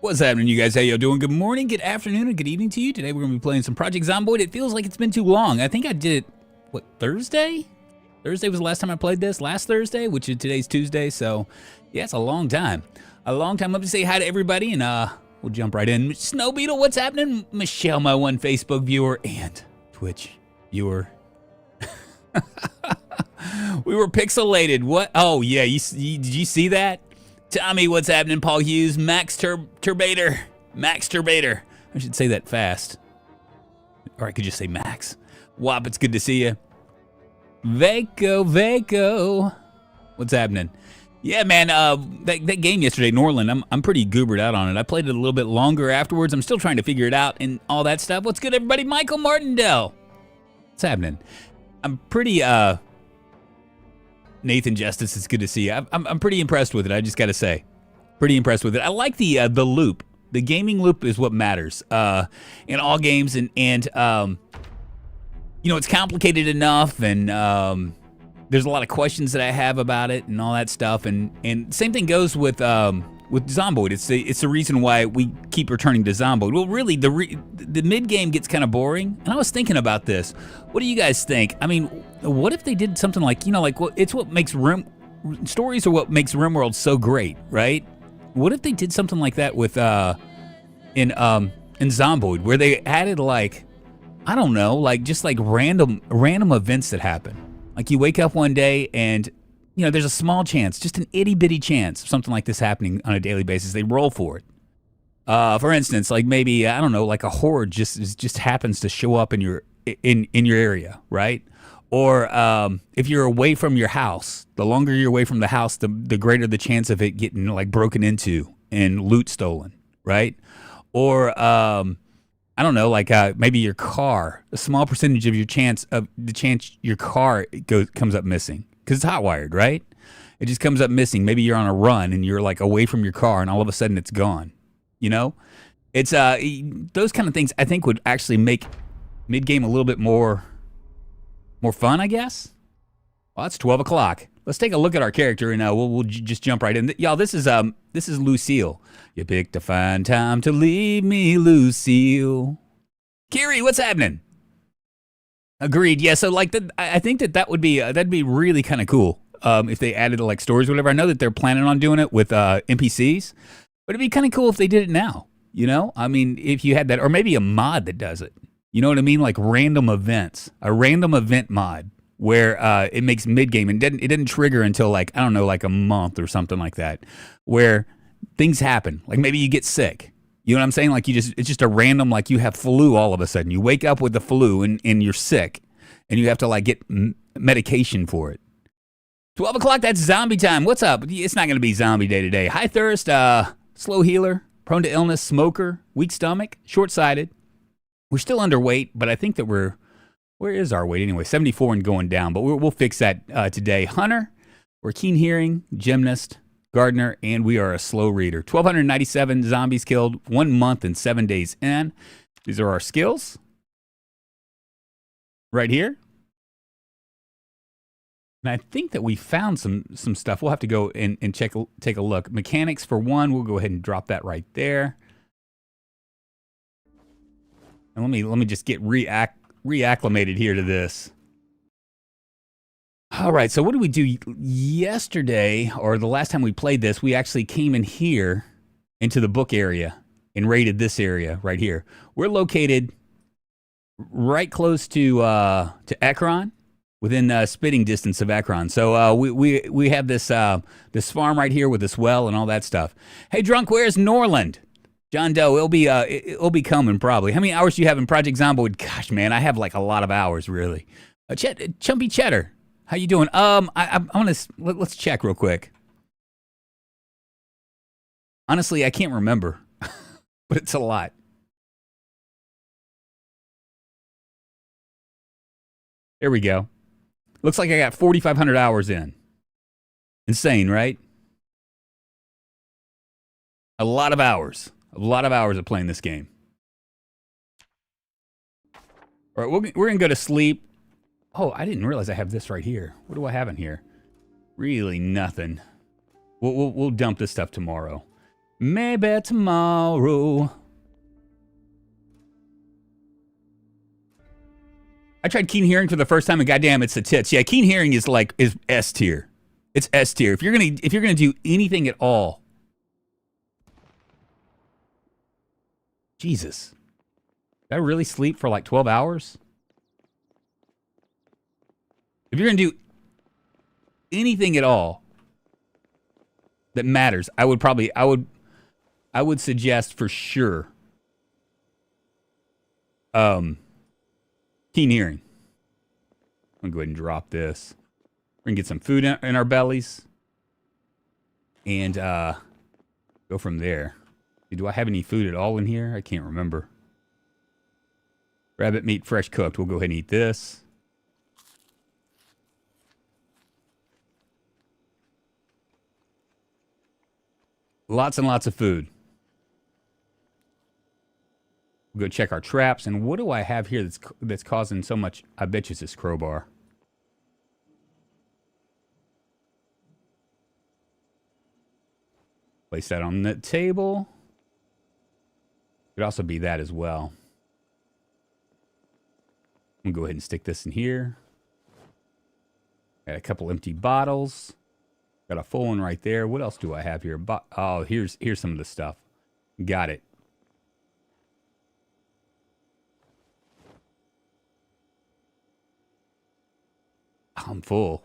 What's happening, you guys? How y'all doing? Good morning, good afternoon, and good evening to you. Today we're going to be playing some Project Zomboid. It feels like it's been too long. I think I did it, what, Thursday? Thursday was the last time I played this. Last Thursday, which is today's Tuesday, so yeah, it's a long time. A long time. Let me say hi to everybody, and we'll jump right in. Snow Beetle, what's happening? Michelle, my one Facebook viewer, and Twitch viewer. We were pixelated. What? Oh, yeah, did you see that? Tommy, what's happening? Paul Hughes, Max Turbator. Max Turbator. I should say that fast. Or I could just say Max. Wop, it's good to see you. Vaco. What's happening? Yeah, man, that game yesterday, Norland, I'm pretty goobered out on it. I played it a little bit longer afterwards. I'm still trying to figure it out and all that stuff. What's good, everybody? Michael Martindale. What's happening? I'm pretty, Nathan Justice, it's good to see you. I'm pretty impressed with it, I just gotta say. Pretty impressed with it. I like the loop. The gaming loop is what matters in all games, and you know, it's complicated enough, and there's a lot of questions that I have about it and all that stuff, and same thing goes with Zomboid. It's the reason why we keep returning to Zomboid. Well, really, the mid game gets kind of boring, and I was thinking about this. What do you guys think? I mean, what if they did something like, you know, like it's what makes stories are what makes RimWorld so great, right? What if they did something like that with in Zomboid, where they added, like, I don't know, like just like random events that happen. Like you wake up one day and, you know, there's a small chance, just an itty bitty chance of something like this happening on a daily basis. They roll for it. For instance, like maybe, I don't know, like a horde just happens to show up in your area, right? Or if you're away from your house, the longer you're away from the house, the greater the chance of it getting like broken into and loot stolen, right? Or I don't know, like maybe your car, a small percentage of the chance your car comes up missing because it's hotwired, right? It just comes up missing. Maybe you're on a run and you're like away from your car and all of a sudden it's gone. You know, it's those kind of things I think would actually make mid game a little bit more fun, I guess. Well, it's 12 o'clock. Let's take a look at our character, and we'll just jump right in. Y'all, this is Lucille. You picked a fine time to leave me, Lucille. Kiri, what's happening? Agreed. Yeah. So like I think that would be that'd be really kind of cool if they added like stories or whatever. I know that they're planning on doing it with NPCs, but it'd be kind of cool if they did it now. You know, I mean, if you had that, or maybe a mod that does it. You know what I mean? Like random events, a random event mod where it makes mid-game and it didn't trigger until like, I don't know, like a month or something like that, where things happen. Like maybe you get sick. You know what I'm saying? Like it's just a random, like you have flu all of a sudden. You wake up with the flu and you're sick and you have to like get medication for it. 12 o'clock, that's zombie time. What's up? It's not going to be zombie day today. High thirst, slow healer, prone to illness, smoker, weak stomach, short-sighted. We're still underweight, but I think that where is our weight anyway? 74 and going down, but we'll fix that today. Hunter, we're keen hearing, gymnast, gardener, and we are a slow reader. 1,297 zombies killed, 1 month and 7 days in. These are our skills. Right here. And I think that we found some stuff. We'll have to go and take a look. Mechanics for one, we'll go ahead and drop that right there. And let me just get reacclimated here to this. All right, so what did we do yesterday, or the last time we played this? We actually came in here into the book area and raided this area right here. We're located right close to Ekron, within spitting distance of Ekron. So we have this farm right here with this well and all that stuff. Hey, Drunk, where's Norland? John Doe, it'll be coming probably. How many hours do you have in Project Zomboid? Gosh, man, I have like a lot of hours, really. Chumpy Cheddar, how you doing? Let's check real quick. Honestly, I can't remember, but it's a lot. There we go. Looks like I got 4,500 hours in. Insane, right? A lot of hours. A lot of hours of playing this game. All right, we're going to go to sleep. Oh, I didn't realize I have this right here. What do I have in here? Really nothing. We'll dump this stuff tomorrow. Maybe tomorrow. I tried keen hearing for the first time, and goddamn, it's the tits. Yeah, keen hearing is S tier. It's S tier. If you're gonna do anything at all, Jesus, did I really sleep for like 12 hours? If you're gonna do anything at all that matters, I would suggest for sure, keen hearing. I'm gonna go ahead and drop this. We're gonna get some food in our bellies, and go from there. Do I have any food at all in here? I can't remember. Rabbit meat, fresh cooked. We'll go ahead and eat this. Lots and lots of food. We'll go check our traps. And what do I have here that's causing so much? I bet you it's this crowbar. Place that on the table. Could also be that as well. I'm going to go ahead and stick this in here. Got a couple empty bottles. Got a full one right there. What else do I have here? Oh, here's some of the stuff. Got it. I'm full.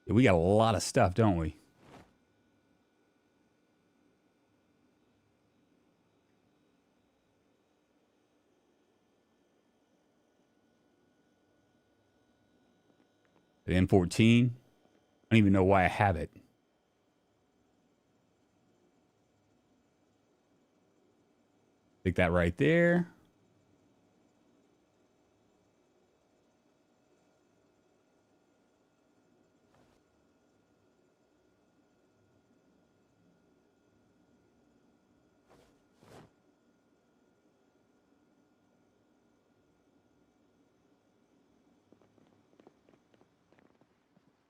We got a lot of stuff, don't we? The M14. I don't even know why I have it. Stick that right there.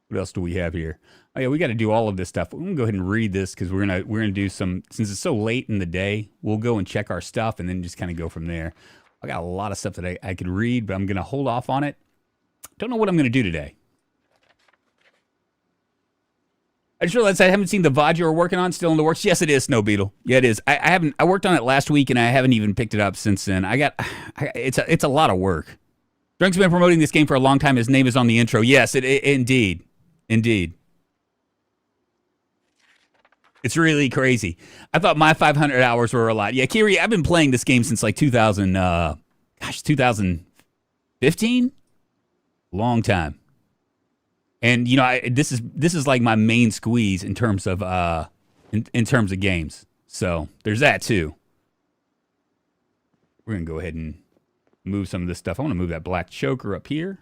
What else do we have here? Oh yeah, we got to do all of this stuff. We're gonna go ahead and read this because we're gonna do some. Since it's so late in the day, we'll go and check our stuff and then just kind of go from there. I got a lot of stuff that I could read, but I'm gonna hold off on it. Don't know what I'm gonna do today. I just realized I haven't seen the VOD you were working on. Still in the works? Yes, it is, Snow Beetle. Yeah, it is. I haven't. I worked on it last week and I haven't even picked it up since then. It's a lot of work. Drunk's been promoting this game for a long time. His name is on the intro. Yes, indeed. Indeed. It's really crazy. I thought my 500 hours were a lot. Yeah, Kiri, I've been playing this game since like 2015? Long time. And you know, this is like my main squeeze in terms of in terms of games. So, there's that too. We're going to go ahead and move some of this stuff. I want to move that black choker up here.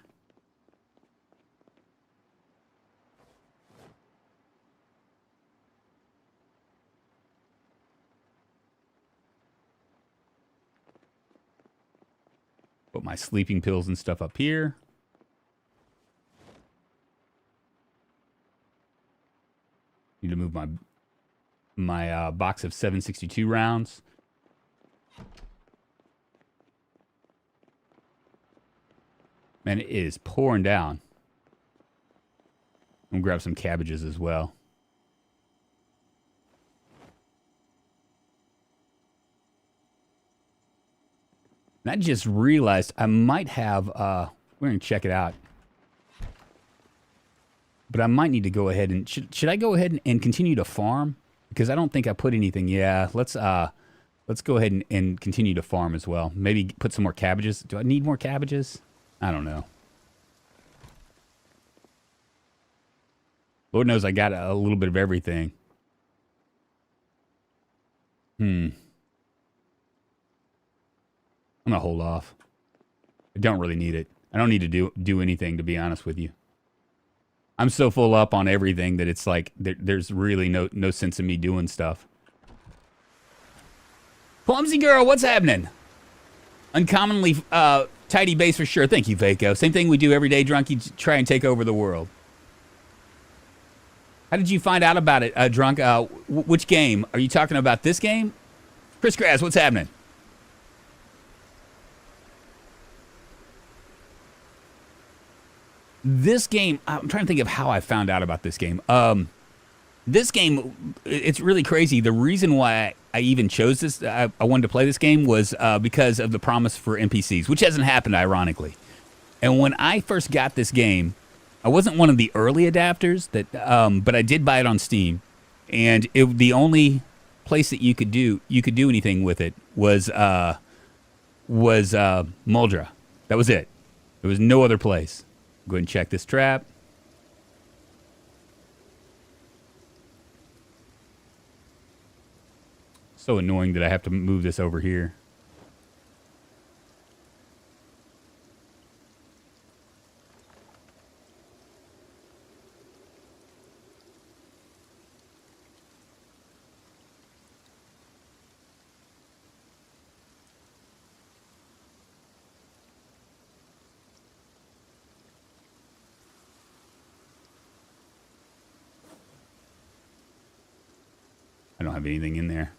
Put my sleeping pills and stuff up here. Need to move my box of 7.62 rounds. Man, it is pouring down. I'm gonna grab some cabbages as well. And I just realized I might have, we're going to check it out. But I might need to go ahead and, should I go ahead and continue to farm? Because I don't think I put anything, yeah, let's go ahead and continue to farm as well. Maybe put some more cabbages. Do I need more cabbages? I don't know. Lord knows I got a little bit of everything. I'm gonna hold off. I don't really need it. I don't need to do anything, to be honest with you. I'm so full up on everything that it's like there's really no sense in me doing stuff. Clumsy girl, what's happening? Uncommonly Tidy base for sure. Thank you, Vaco. Same thing we do every day, Drunk. You try and take over the world. How did you find out about it, Drunk? Which game? Are you talking about this game? Chris Grass, what's happening? This game, I'm trying to think of how I found out about this game. This game, it's really crazy. The reason why I even chose this, I wanted to play this game was because of the promise for NPCs, which hasn't happened, ironically. And when I first got this game, I wasn't one of the early adapters, but I did buy it on Steam. And the only place that you could do anything with it was Muldra. That was it. There was no other place. Go ahead and check this trap. So annoying that I have to move this over here. I don't have anything in there.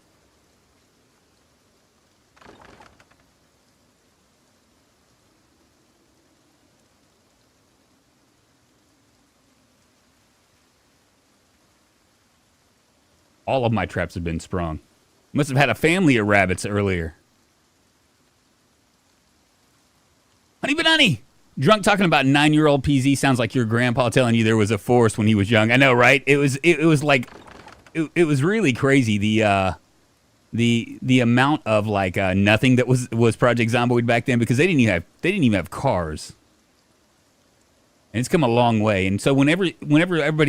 All of my traps have been sprung. Must have had a family of rabbits earlier. Honey Banani! Drunk talking about 9-year-old PZ sounds like your grandpa telling you there was a forest when he was young. I know, right? It was like it was really crazy the amount of like nothing that was Project Zomboid back then, because they didn't even have cars. And it's come a long way. And so whenever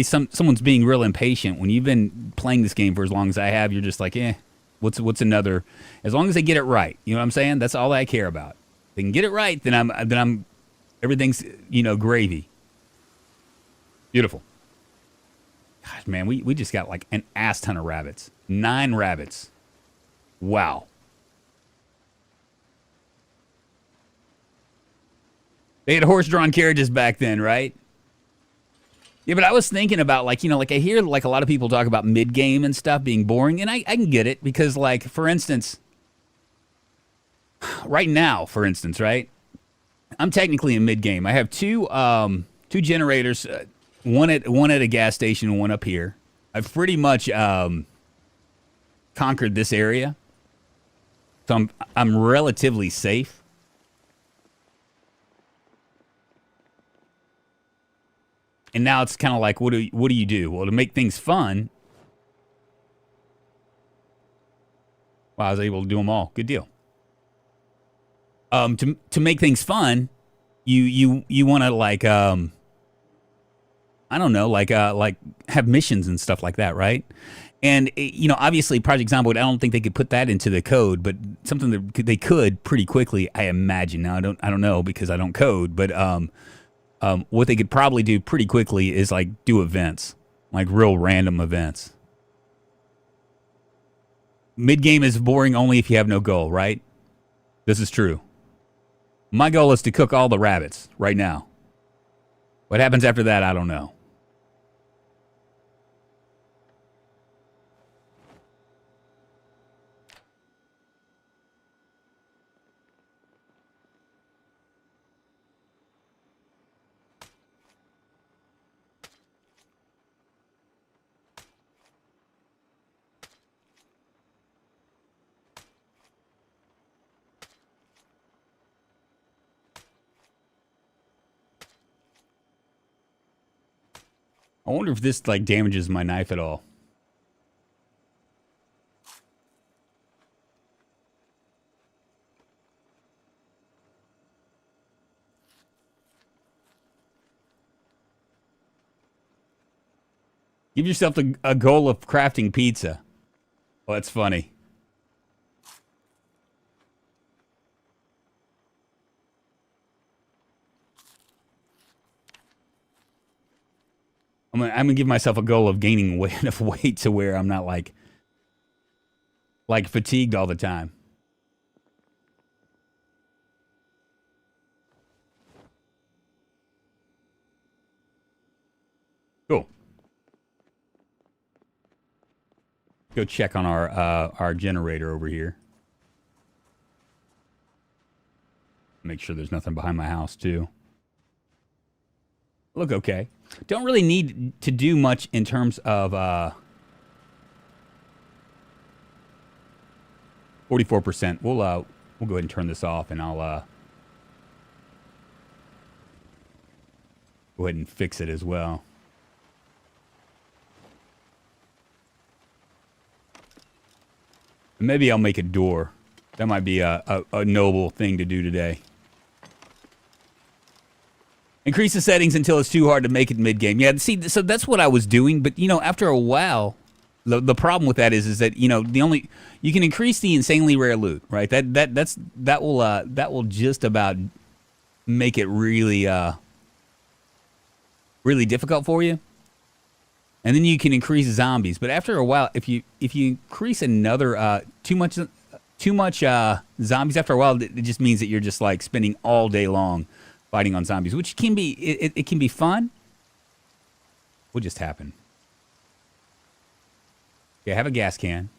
someone's being real impatient, when you've been playing this game for as long as I have, you're just like, what's another? As long as they get it right, you know what I'm saying? That's all I care about. If they can get it right, then I'm everything's gravy. Beautiful. Gosh, man, we just got like an ass ton of rabbits. 9 rabbits. Wow. They had horse-drawn carriages back then, right? Yeah, but I was thinking about, like I hear like a lot of people talk about mid-game and stuff being boring, and I can get it, because like, for instance, right now, right? I'm technically in mid-game. I have two generators, one at a gas station and one up here. I've pretty much conquered this area, so I'm relatively safe. And now it's kind of like, what do you do? Well, to make things fun, well, I was able to do them all. Good deal. To make things fun, you want to like I don't know, like have missions and stuff like that, right? And obviously Project Zomboid, I don't think they could put that into the code, but something that they could pretty quickly, I imagine. Now I don't know, because I don't code, but what they could probably do pretty quickly is like do events, like real random events. Mid-game is boring only if you have no goal, right? This is true. My goal is to cook all the rabbits right now. What happens after that, I don't know. I wonder if this like damages my knife at all. Give yourself a goal of crafting pizza. Oh, that's funny. I'm gonna give myself a goal of gaining enough weight to where I'm not like fatigued all the time. Go check on our generator over here. Make sure there's nothing behind my house too. Look okay. Don't really need to do much in terms of 44%. We'll go ahead and turn this off, and I'll go ahead and fix it as well. Maybe I'll make a door. That might be a noble thing to do today. Increase the settings until it's too hard to make it mid-game. Yeah, see, so that's what I was doing, but, you know, after a while, the problem with that is that, you know, you can increase the insanely rare loot, right? That will just about make it really really difficult for you. And then you can increase zombies, but after a while, if you increase another too much zombies, after a while, it just means that you're just like spending all day long fighting on zombies, which can be it can be fun. What just happened? Okay, I have a gas can.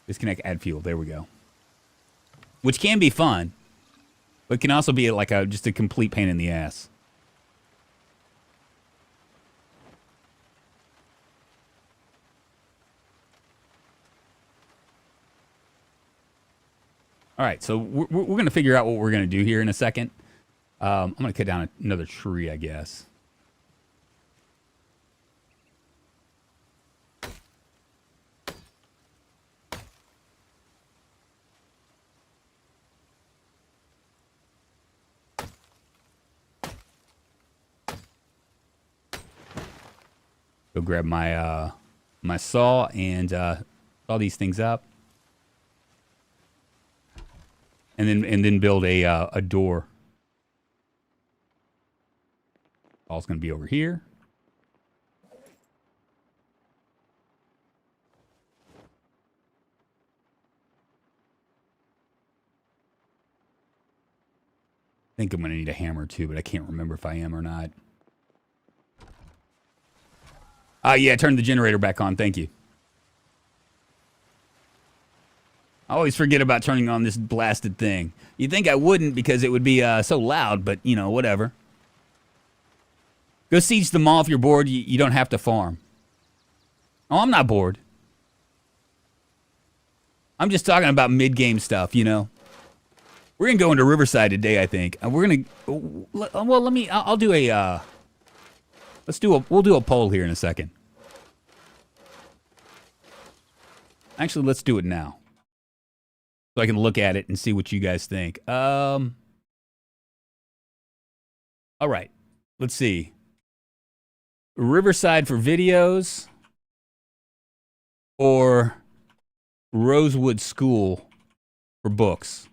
Disconnect, add fuel. There we go. Which can be fun, but can also be like just a complete pain in the ass. All right, so we're going to figure out what we're going to do here in a second. I'm going to cut down another tree, I guess. Go grab my my saw and saw these things up. And then build a door. All's going to be over here. I think I'm going to need a hammer too, but I can't remember if I am or not. Yeah, turn the generator back on. Thank you. I always forget about turning on this blasted thing. You'd think I wouldn't because it would be so loud, but, you know, whatever. Go siege the mall if you're bored. You don't have to farm. Oh, I'm not bored. I'm just talking about mid-game stuff, you know. We're going to go into Riverside today, I think. And we're going to... Well, I'll do a... We'll do a poll here in a second. Actually, let's do it now. So I can look at it and see what you guys think. All right. Let's see. Riverside for videos or Rosewood School for books?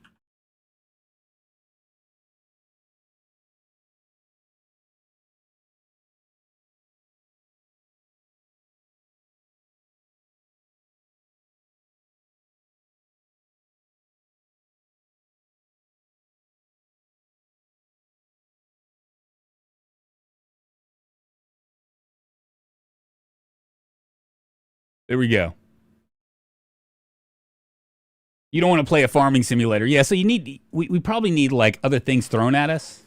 There we go. You don't want to play a farming simulator. Yeah, so you need... We probably need, like, other things thrown at us.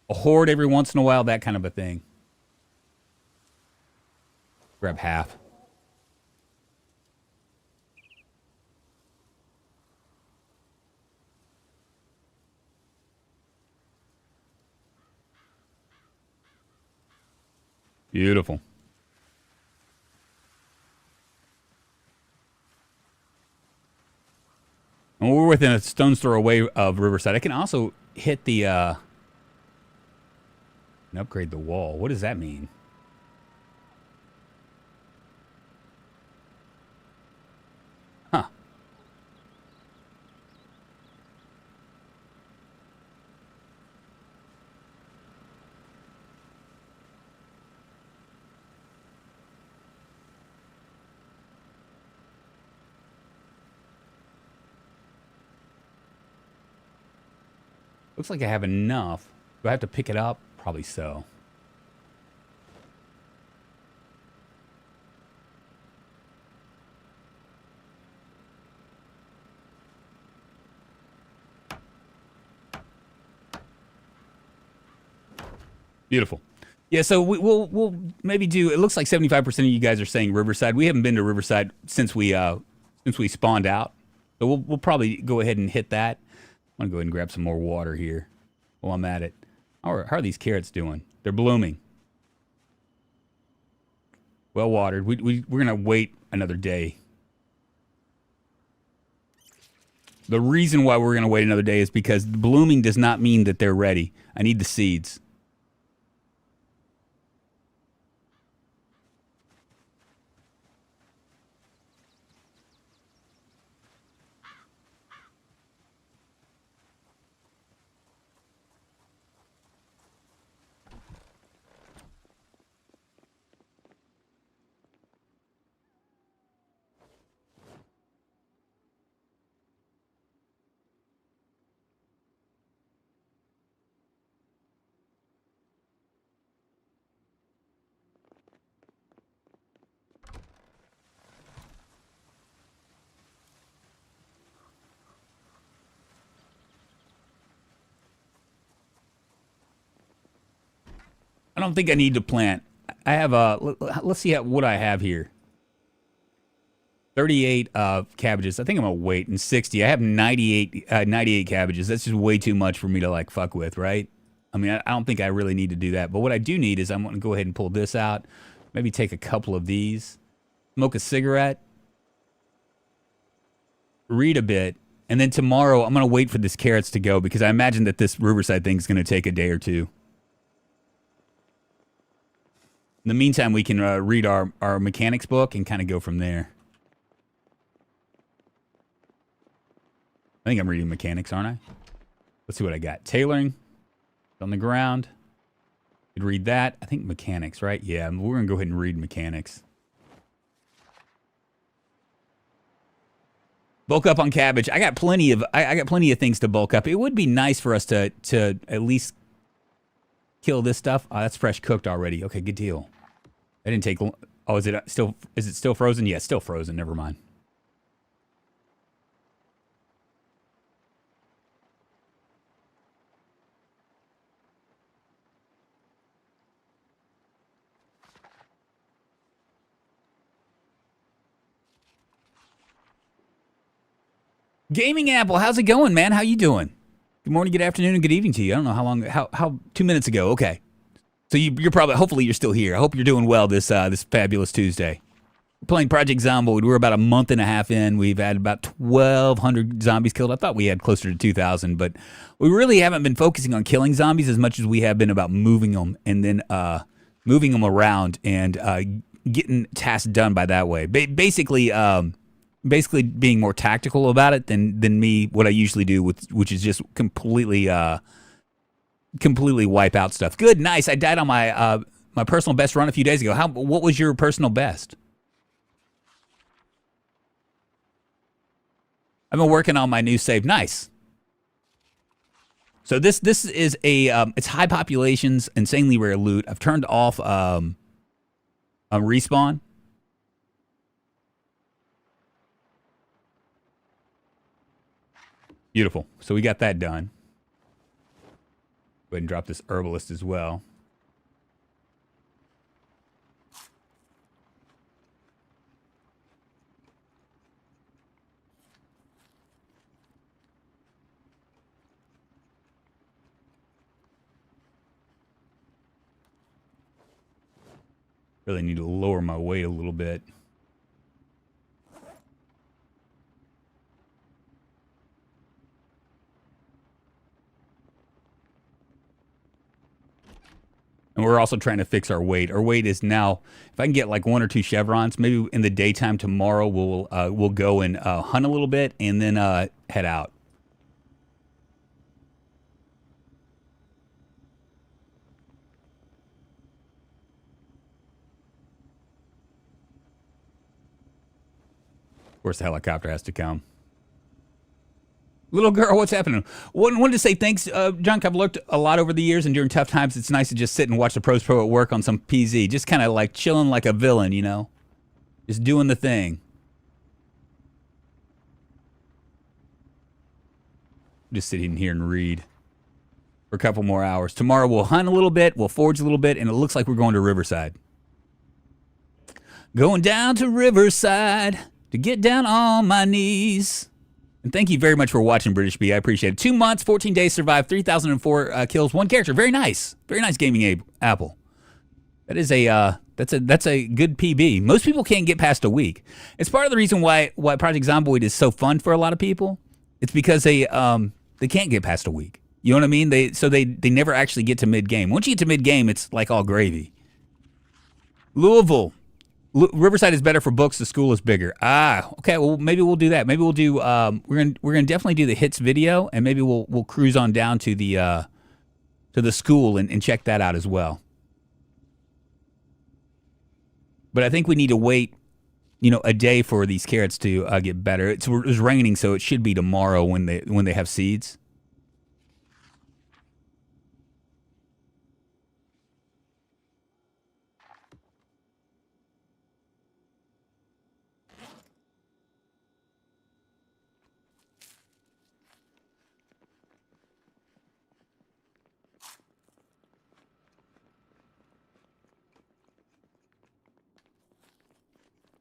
A horde every once in a while, that kind of a thing. Grab half. Beautiful. And we're within a stone's throw away of Riverside. I can also hit the... and upgrade the wall. What does that mean? Huh. Looks like I have enough. Do I have to pick it up? Probably so. Beautiful. Yeah, so we'll maybe do. It looks like 75% of you guys are saying Riverside. We haven't been to Riverside since we spawned out, so we'll probably go ahead and hit that. I'm gonna go ahead and grab some more water here while I'm at it. How are these carrots doing? They're blooming. Well watered. We're gonna wait another day. The reason why we're gonna wait another day is because blooming does not mean that they're ready. I need the seeds. I don't think I need to plant. I have let's see what I have here. 38 cabbages. I think I'm gonna wait. And 60. I have 98 cabbages. That's just way too much for me to like fuck with, right? I mean, I don't think I really need to do that. But what I do need is I'm gonna go ahead and pull this out. Maybe take a couple of these. Smoke a cigarette. Read a bit. And then tomorrow I'm gonna wait for this carrots to go because I imagine that this Riverside thing is gonna take a day or two. In the meantime, we can read our mechanics book and kind of go from there. I think I'm reading mechanics, aren't I? Let's see what I got. Tailoring. On the ground. Could read that. I think mechanics, right? Yeah, we're going to go ahead and read mechanics. Bulk up on cabbage. I got plenty of things to bulk up. It would be nice for us to at least kill this stuff. Oh, that's fresh cooked already. Okay, good deal. I didn't take. Oh, is it still frozen? Yeah, it's still frozen. Never mind. Gaming Apple, how's it going, man? How you doing? Good morning, good afternoon, and good evening to you. I don't know how long. How 2 minutes ago? Okay. So you're probably, hopefully you're still here. I hope you're doing well this fabulous Tuesday. We're playing Project Zomboid. We're about a month and a half in. We've had about 1,200 zombies killed. I thought we had closer to 2,000, but we really haven't been focusing on killing zombies as much as we have been about moving them and then moving them around and getting tasks done by that way. Basically being more tactical about it than me, what I usually do, which is just completely wipe out stuff. Good, nice. I died on my my personal best run a few days ago. What was your personal best? I've been working on my new save. Nice. So this is a it's high populations, insanely rare loot. I've turned off respawn. Beautiful. So we got that done. Go ahead and drop this herbalist as well. Really need to lower my weight a little bit. And we're also trying to fix our weight. Our weight is now, if I can get like 1 or 2 chevrons, maybe in the daytime tomorrow we'll go and hunt a little bit and then head out. Of course, the helicopter has to come. Little girl, what's happening? Wanted to say thanks, Junk. I've looked a lot over the years, and during tough times, it's nice to just sit and watch the pros pro at work on some PZ. Just kind of like chilling like a villain, you know? Just doing the thing. Just sit in here and read. for a couple more hours. Tomorrow we'll hunt a little bit, we'll forage a little bit, and it looks like we're going to Riverside. Going down to Riverside to get down on my knees. And thank you very much for watching, British Bee. I appreciate it. 2 months, 14 days, survived 3,004 kills, 1 character. Very nice. Very nice gaming apple. That is that's a good PB. Most people can't get past a week. It's part of the reason why Project Zomboid is so fun for a lot of people. It's because they can't get past a week. You know what I mean? They never actually get to mid game. Once you get to mid game, it's like all gravy. Louisville. Riverside is better for books. The school is bigger. Okay. Well, maybe we'll do that. Maybe we'll do. We're gonna definitely do the hits video, and maybe we'll cruise on down to the school and check that out as well. But I think we need to wait, a day for these carrots to get better. It was raining, so it should be tomorrow when they have seeds.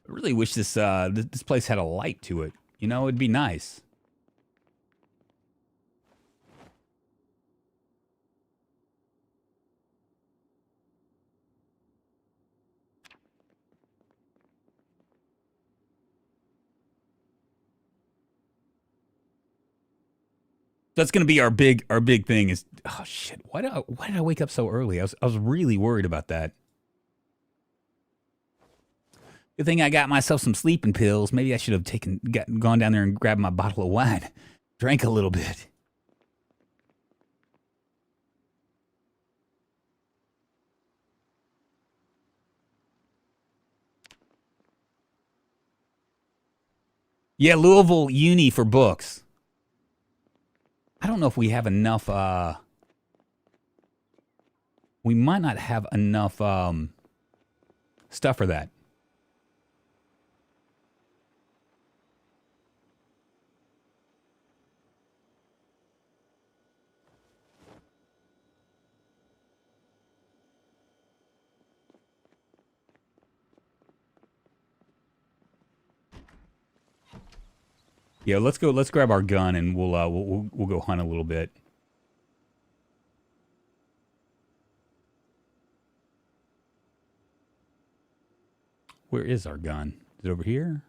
I really wish this place had a light to it. It'd be nice. That's gonna be our big thing. Is oh shit! Why did I wake up so early? I was really worried about that. Good thing I got myself some sleeping pills. Maybe I should have gone down there and grabbed my bottle of wine. Drank a little bit. Yeah, Louisville Uni for books. I don't know if we have enough, we might not have enough stuff for that. Yeah, let's go. Let's grab our gun and we'll go hunt a little bit. Where is our gun? Is it over here?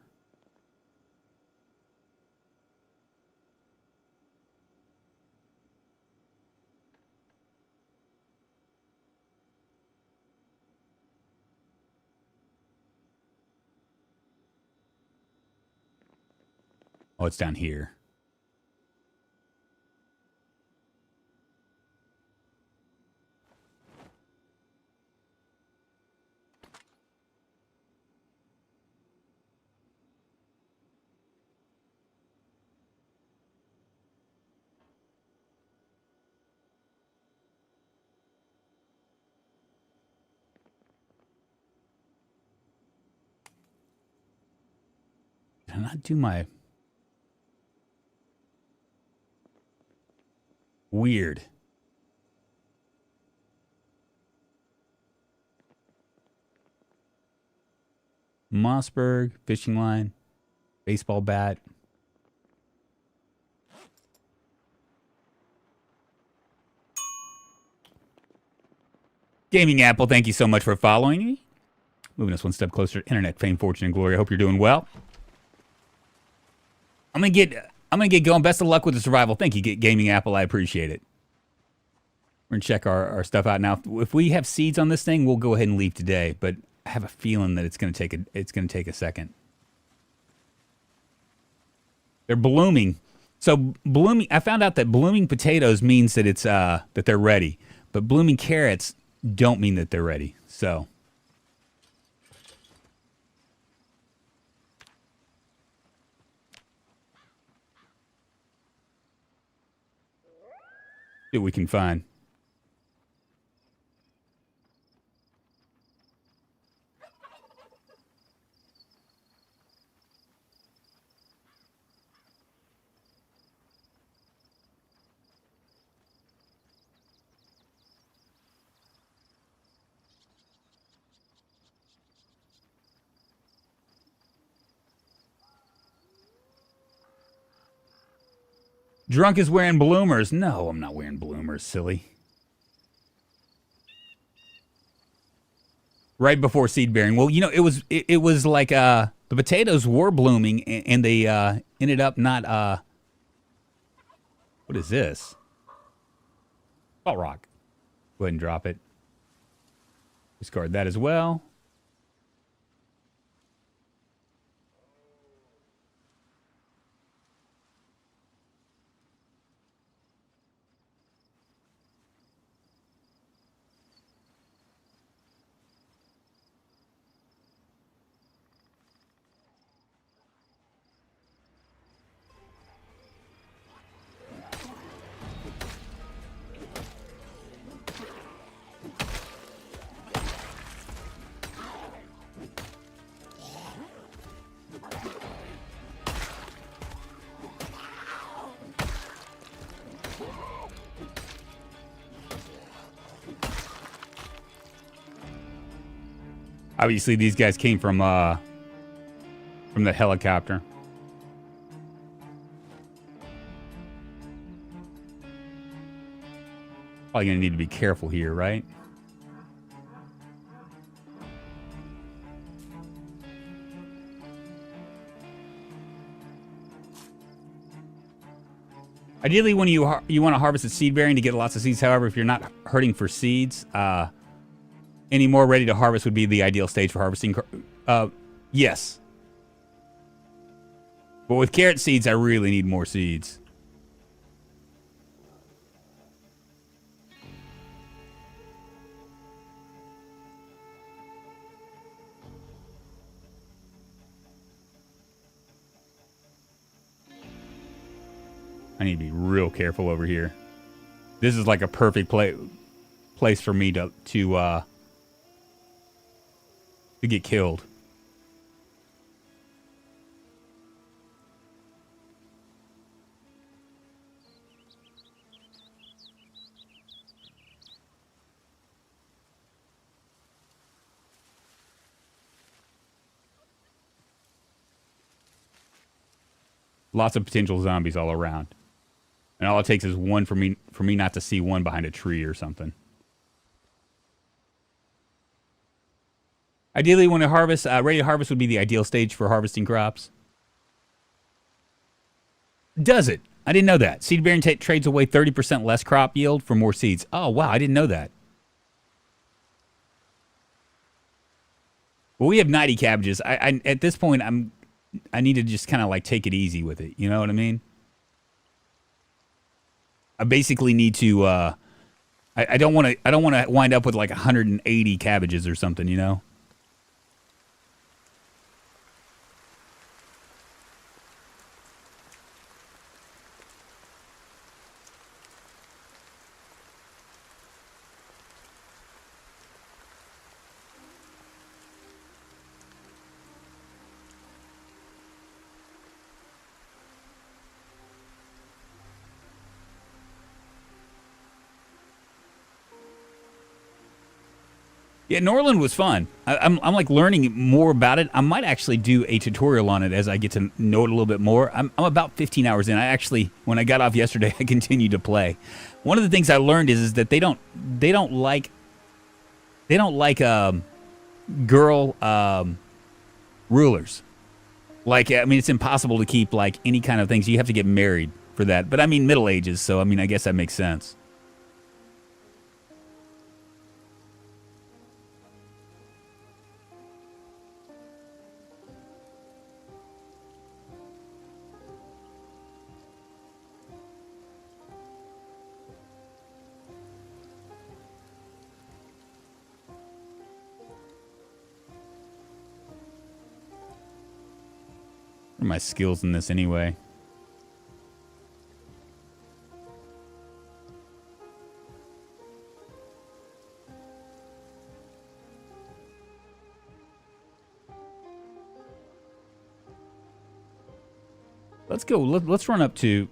Oh, it's down here. Did I not do my... Weird. Mossberg, fishing line, baseball bat. Gaming Apple, thank you so much for following me. Moving us one step closer to internet fame, fortune, and glory. I hope you're doing well. I'm gonna get going. Best of luck with the survival. Thank you, Gaming Apple. I appreciate it. We're gonna check our stuff out now. If we have seeds on this thing, we'll go ahead and leave today. But I have a feeling that it's gonna take a second. They're blooming. So blooming. I found out that blooming potatoes means that it's that they're ready, but blooming carrots don't mean that they're ready. So. See what we can find. Drunk is wearing bloomers. No, I'm not wearing bloomers, silly. Right before seed bearing. Well, you know, it was like the potatoes were blooming and they ended up not what is this? Salt rock. Go ahead and drop it. Discard that as well. Obviously, these guys came from the helicopter. Probably gonna need to be careful here, right? Ideally, when you want to harvest a seed bearing to get lots of seeds. However, if you're not hurting for seeds, any more ready to harvest would be the ideal stage for harvesting. Yes. But with carrot seeds, I really need more seeds. I need to be real careful over here. This is like a perfect place for me to get killed. Lots of potential zombies all around. And all it takes is one for me not to see one behind a tree or something. Ideally, when ready to harvest would be the ideal stage for harvesting crops. Does it? I didn't know that. Seed bearing trades away 30% less crop yield for more seeds. Oh, wow, I didn't know that. Well, we have 90 cabbages. I at this point, I need to just kind of like take it easy with it. You know what I mean? I basically need to. I don't want to wind up with like 180 cabbages or something. You know. Yeah, Norland was fun. I'm like learning more about it. I might actually do a tutorial on it as I get to know it a little bit more. I'm about 15 hours in. I actually, when I got off yesterday, I continued to play. One of the things I learned is that they don't like girl rulers. Like, I mean, it's impossible to keep like any kind of things. You have to get married for that. But I mean, Middle Ages, so I mean, I guess that makes sense. What are my skills in this anyway? Let's go. Let's run up to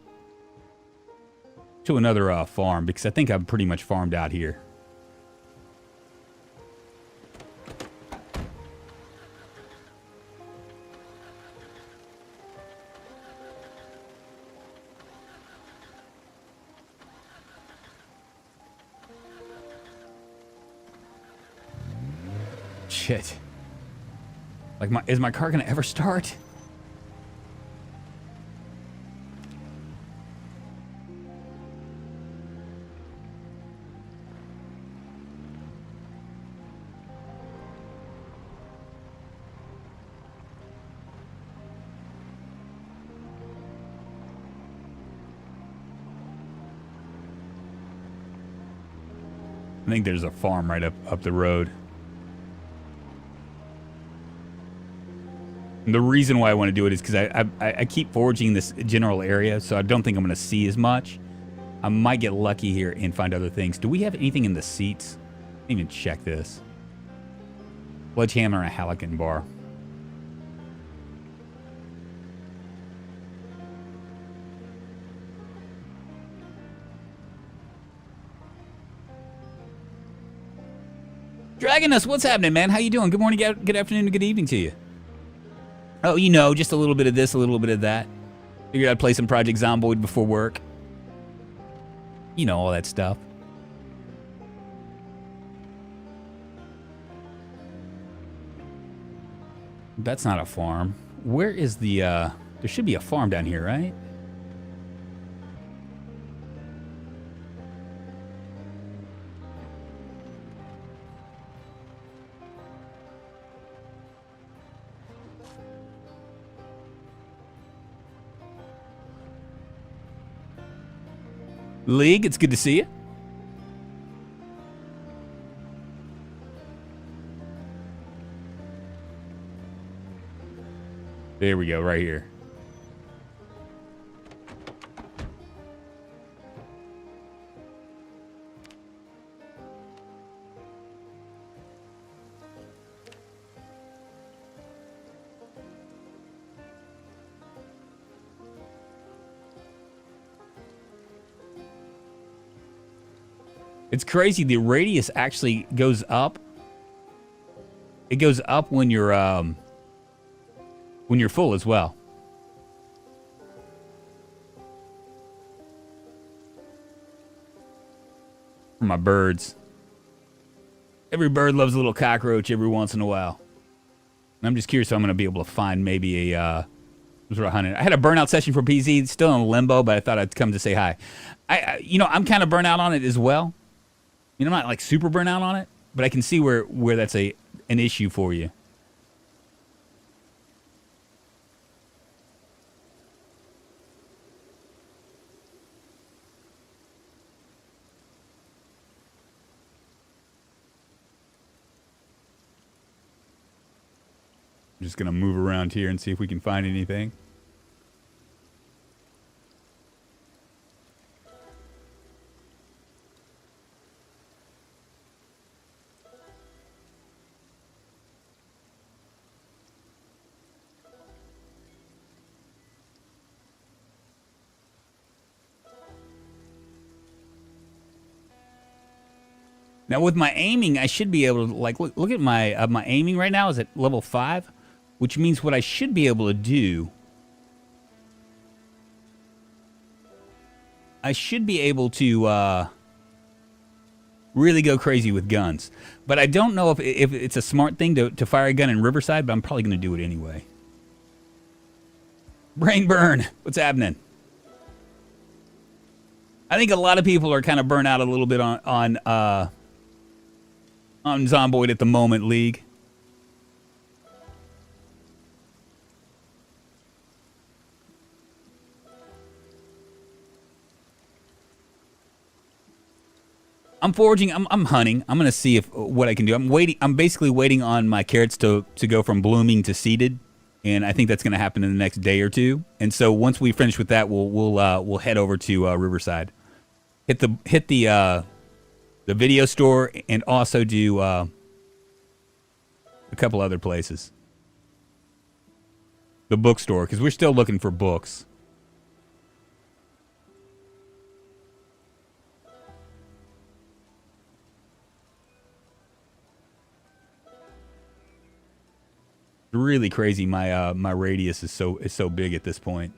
another farm because I think I'm pretty much farmed out here. shit. Like, is my car gonna ever start? I think there's a farm right up the road. And the reason why I want to do it is because I keep foraging this general area, so I don't think I'm going to see as much. I might get lucky here and find other things. Do we have anything in the seats? I didn't even check this. Sledgehammer and a Halligan bar. Dragonus, what's happening, man? How you doing? Good morning, good afternoon, good evening to you. Oh, you know, just a little bit of this, a little bit of that. Figured I'd play some Project Zomboid before work. You know, all that stuff. That's not a farm. Where is the, there should be a farm down here, right? League, it's good to see you. There we go, right here. It's crazy. The radius actually goes up. It goes up when you're full as well. For my birds. Every bird loves a little cockroach every once in a while. And I'm just curious if I'm going to be able to find maybe a sort of hunting. I had a burnout session for PZ, still in limbo, but I thought I'd come to say hi. You know, I'm kind of burnt out on it as well. You know, I'm not like super burnt out on it, but I can see where that's an issue for you. I'm just going to move around here and see if we can find anything. Now with my aiming, I should be able to, like, look at my my aiming right now is at level 5, which means what I should be able to do, I should be able to really go crazy with guns. But I don't know if it's a smart thing to fire a gun in Riverside, but I'm probably going to do it anyway. Brain burn. What's happening? I think a lot of people are kind of burnt out a little bit on Zomboid at the moment, League. I'm foraging. I'm hunting. I'm gonna see what I can do. I'm waiting. I'm basically waiting on my carrots to go from blooming to seeded, and I think that's gonna happen in the next day or two. And so once we finish with that, we'll head over to Riverside, hit the video store, and also do a couple other places. The bookstore, because we're still looking for books. Really crazy. My radius is so big at this point.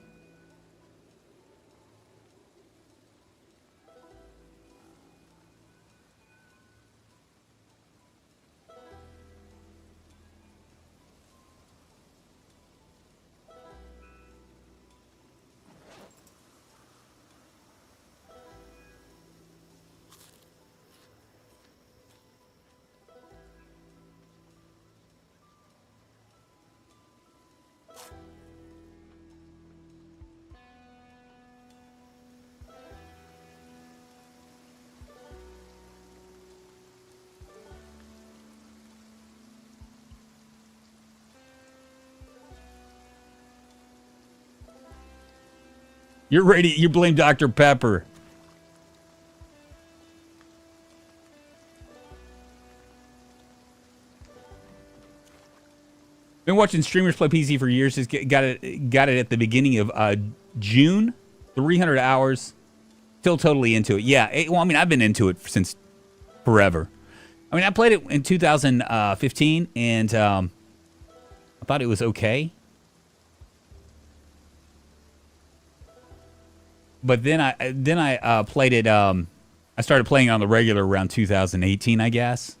You're ready. You blame Dr. Pepper. Been watching streamers play PC for years. Just got it at the beginning of June. 300 hours. Still totally into it. Yeah. Well, I mean, I've been into it since forever. I mean, I played it in 2015, and I thought it was okay. But then I played it. I started playing on the regular around 2018, I guess.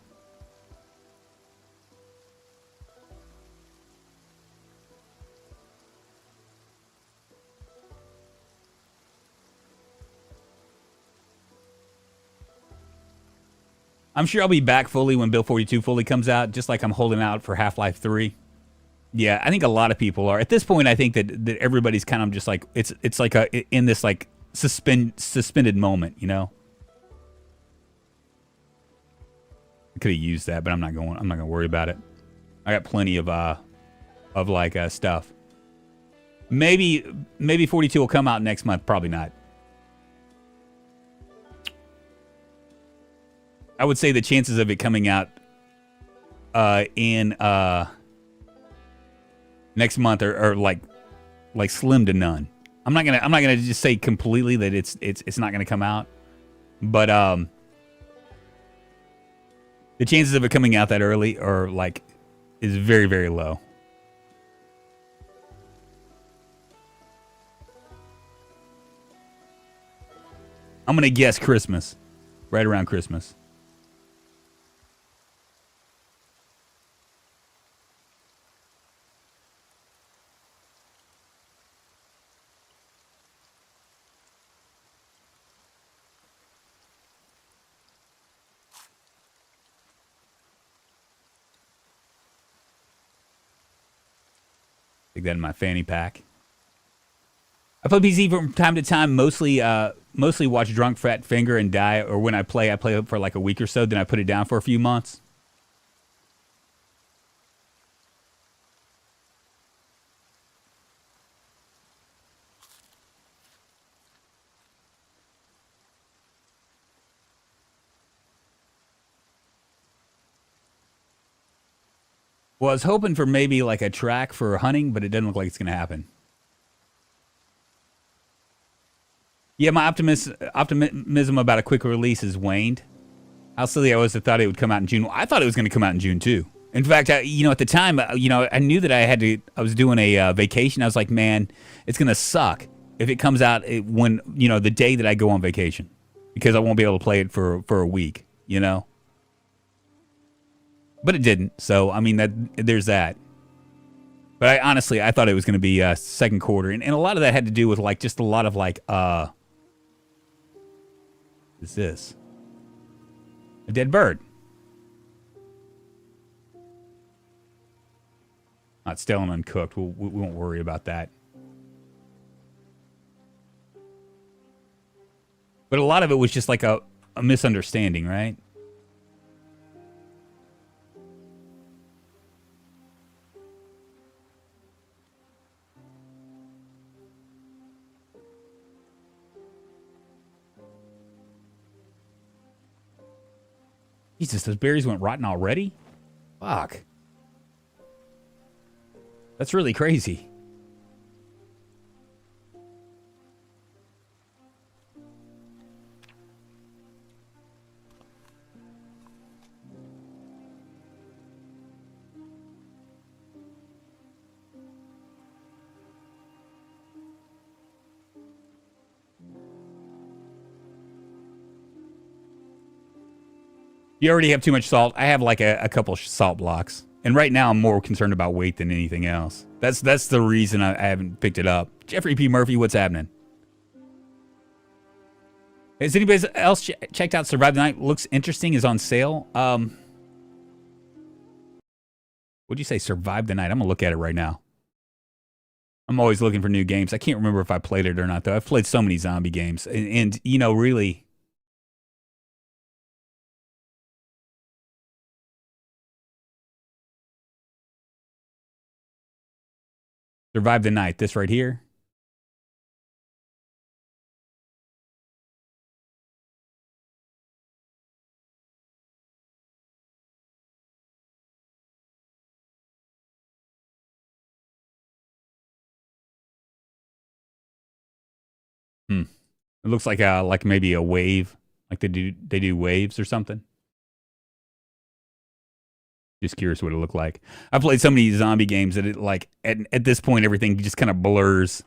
I'm sure I'll be back fully when Build 42 fully comes out, just like I'm holding out for Half-Life 3. Yeah, I think a lot of people are. At this point, I think that everybody's kind of just like it's like in this like suspended moment, you know. I could have used that, but I'm not gonna worry about it. I got plenty of stuff. Maybe 42 will come out next month. Probably not. I would say the chances of it coming out in next month are like slim to none. I'm not gonna just say completely that it's not gonna come out, but the chances of it coming out that early are is very, very low. I'm gonna guess Christmas, right around Christmas. Take that in my fanny pack. I play PC from time to time, mostly watch Drunk Fat Finger and die, or when I play it for like a week or so, then I put it down for a few months. Well, I was hoping for maybe like a track for hunting, but it doesn't look like it's going to happen. Yeah, my optimism about a quick release has waned. How silly I was to thought it would come out in June. I thought it was going to come out in June too. In fact, at the time, I knew that I was doing a vacation. I was like, man, it's going to suck if it comes out when, the day that I go on vacation, because I won't be able to play it for a week, But it didn't. So, I mean, there's that. But I thought it was going to be second quarter. And a lot of that had to do with just a lot of what is this? A dead bird. Not stale and uncooked. We won't worry about that. But a lot of it was just like a misunderstanding, right? Jesus, those berries went rotten already? Fuck. That's really crazy. You already have too much salt. I have like a couple salt blocks. And right now I'm more concerned about weight than anything else. That's the reason I haven't picked it up. Jeffrey P. Murphy, what's happening? Has anybody else checked out Survive the Night? Looks interesting. Is on sale. What'd you say? Survive the Night. I'm gonna look at it right now. I'm always looking for new games. I can't remember if I played it or not, though. I've played so many zombie games. And really... Survive the Night. This right here. Hmm. It looks like maybe a wave, like they do waves or something. Just curious what it looked like. I've played so many zombie games that it like at this point everything just kind of blurs.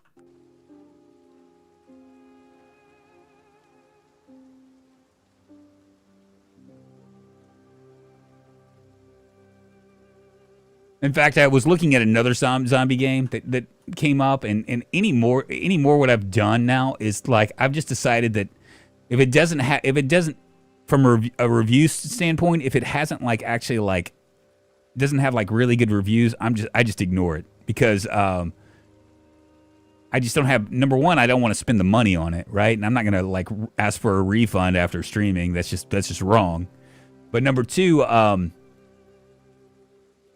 In fact, I was looking at another zombie game that came up, and any more what I've done now is like I've just decided that if it doesn't from a review standpoint, if it hasn't like actually like doesn't have like really good reviews, I just ignore it because I just don't have, number one, I don't want to spend the money on it, right? And I'm not gonna like ask for a refund after streaming. That's just wrong. But number two,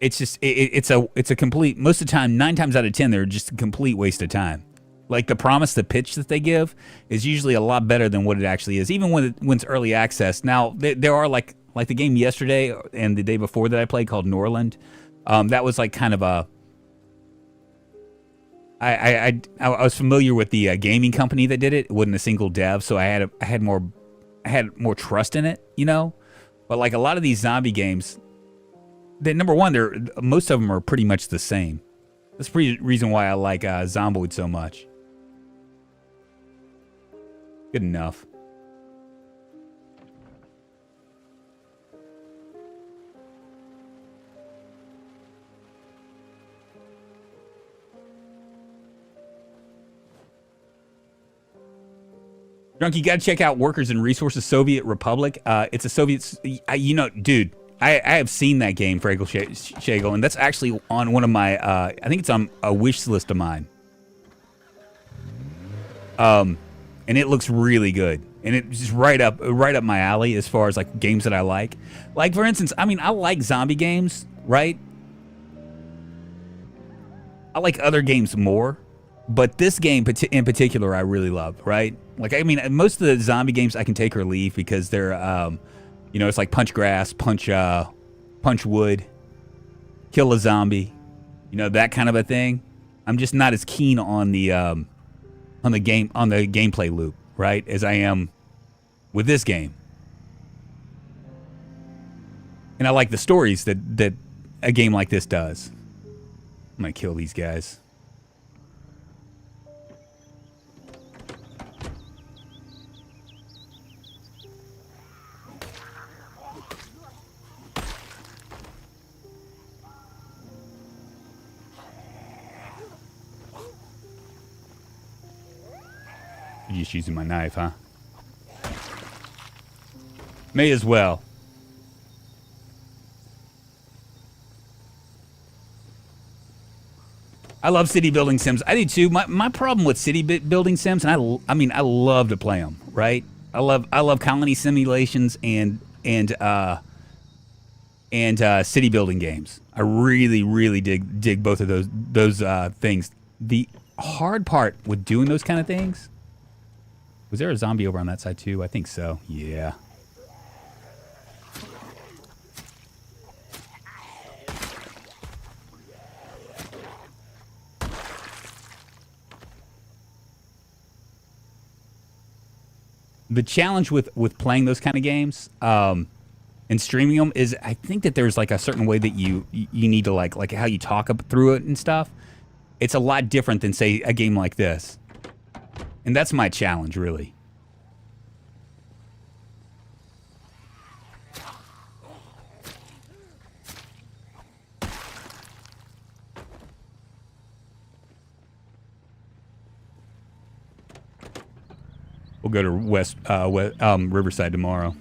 it's just it's a complete, most of the time, 9 times out of 10, they're just a complete waste of time. Like the promise, the pitch that they give is usually a lot better than what it actually is, even when it's early access. Now there are like the game yesterday and the day before that I played called Norland. That was like kind of a I was familiar with the gaming company that did it. It wasn't a single dev, so I had more trust in it, you know. But like a lot of these zombie games, number one, most of them are pretty much the same. That's the reason why I like Zomboid so much. Good enough. Drunk, you got to check out Workers and Resources Soviet Republic. It's a Soviet, dude, I have seen that game, Fraggle Shagel, and that's actually on one of my, I think it's on a wish list of mine. And it looks really good. And it's just right up my alley as far as like games that I like. Like, for instance, I mean, I like zombie games, right? I like other games more. But this game in particular, I really love, right? Like, I mean, most of the zombie games I can take or leave because they're, it's like punch grass, punch wood, kill a zombie, that kind of a thing. I'm just not as keen on the gameplay loop, right, as I am with this game. And I like the stories that a game like this does. I'm gonna kill these guys. You're just using my knife, huh? May as well. I love city building sims. I do too. My problem with city building sims, and I love to play them, right? I love colony simulations and city building games. I really dig both of those things. The hard part with doing those kind of things. Was there a zombie over on that side too? I think so. Yeah. The challenge with playing those kind of games and streaming them is I think that there's like a certain way that you need to like how you talk up through it and stuff. It's a lot different than, say, a game like this. And that's my challenge, really. We'll go to Riverside tomorrow.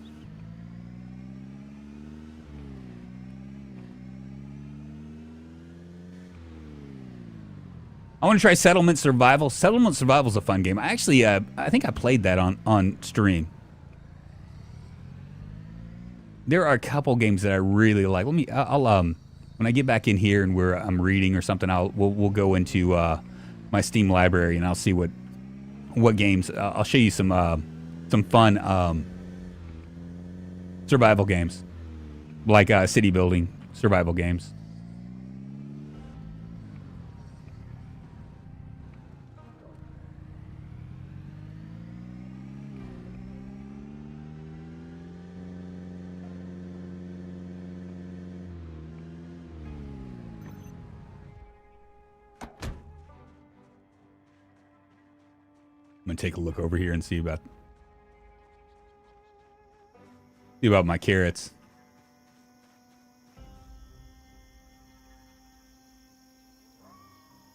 I want to try Settlement Survival. Settlement Survival is a fun game. I actually, I think I played that on stream. There are a couple games that I really like. I'll when I get back in here and I'm reading or something, we'll go into my Steam library and I'll see what games. I'll show you some fun survival games, like city building survival games. gonna take a look over here and see about my carrots.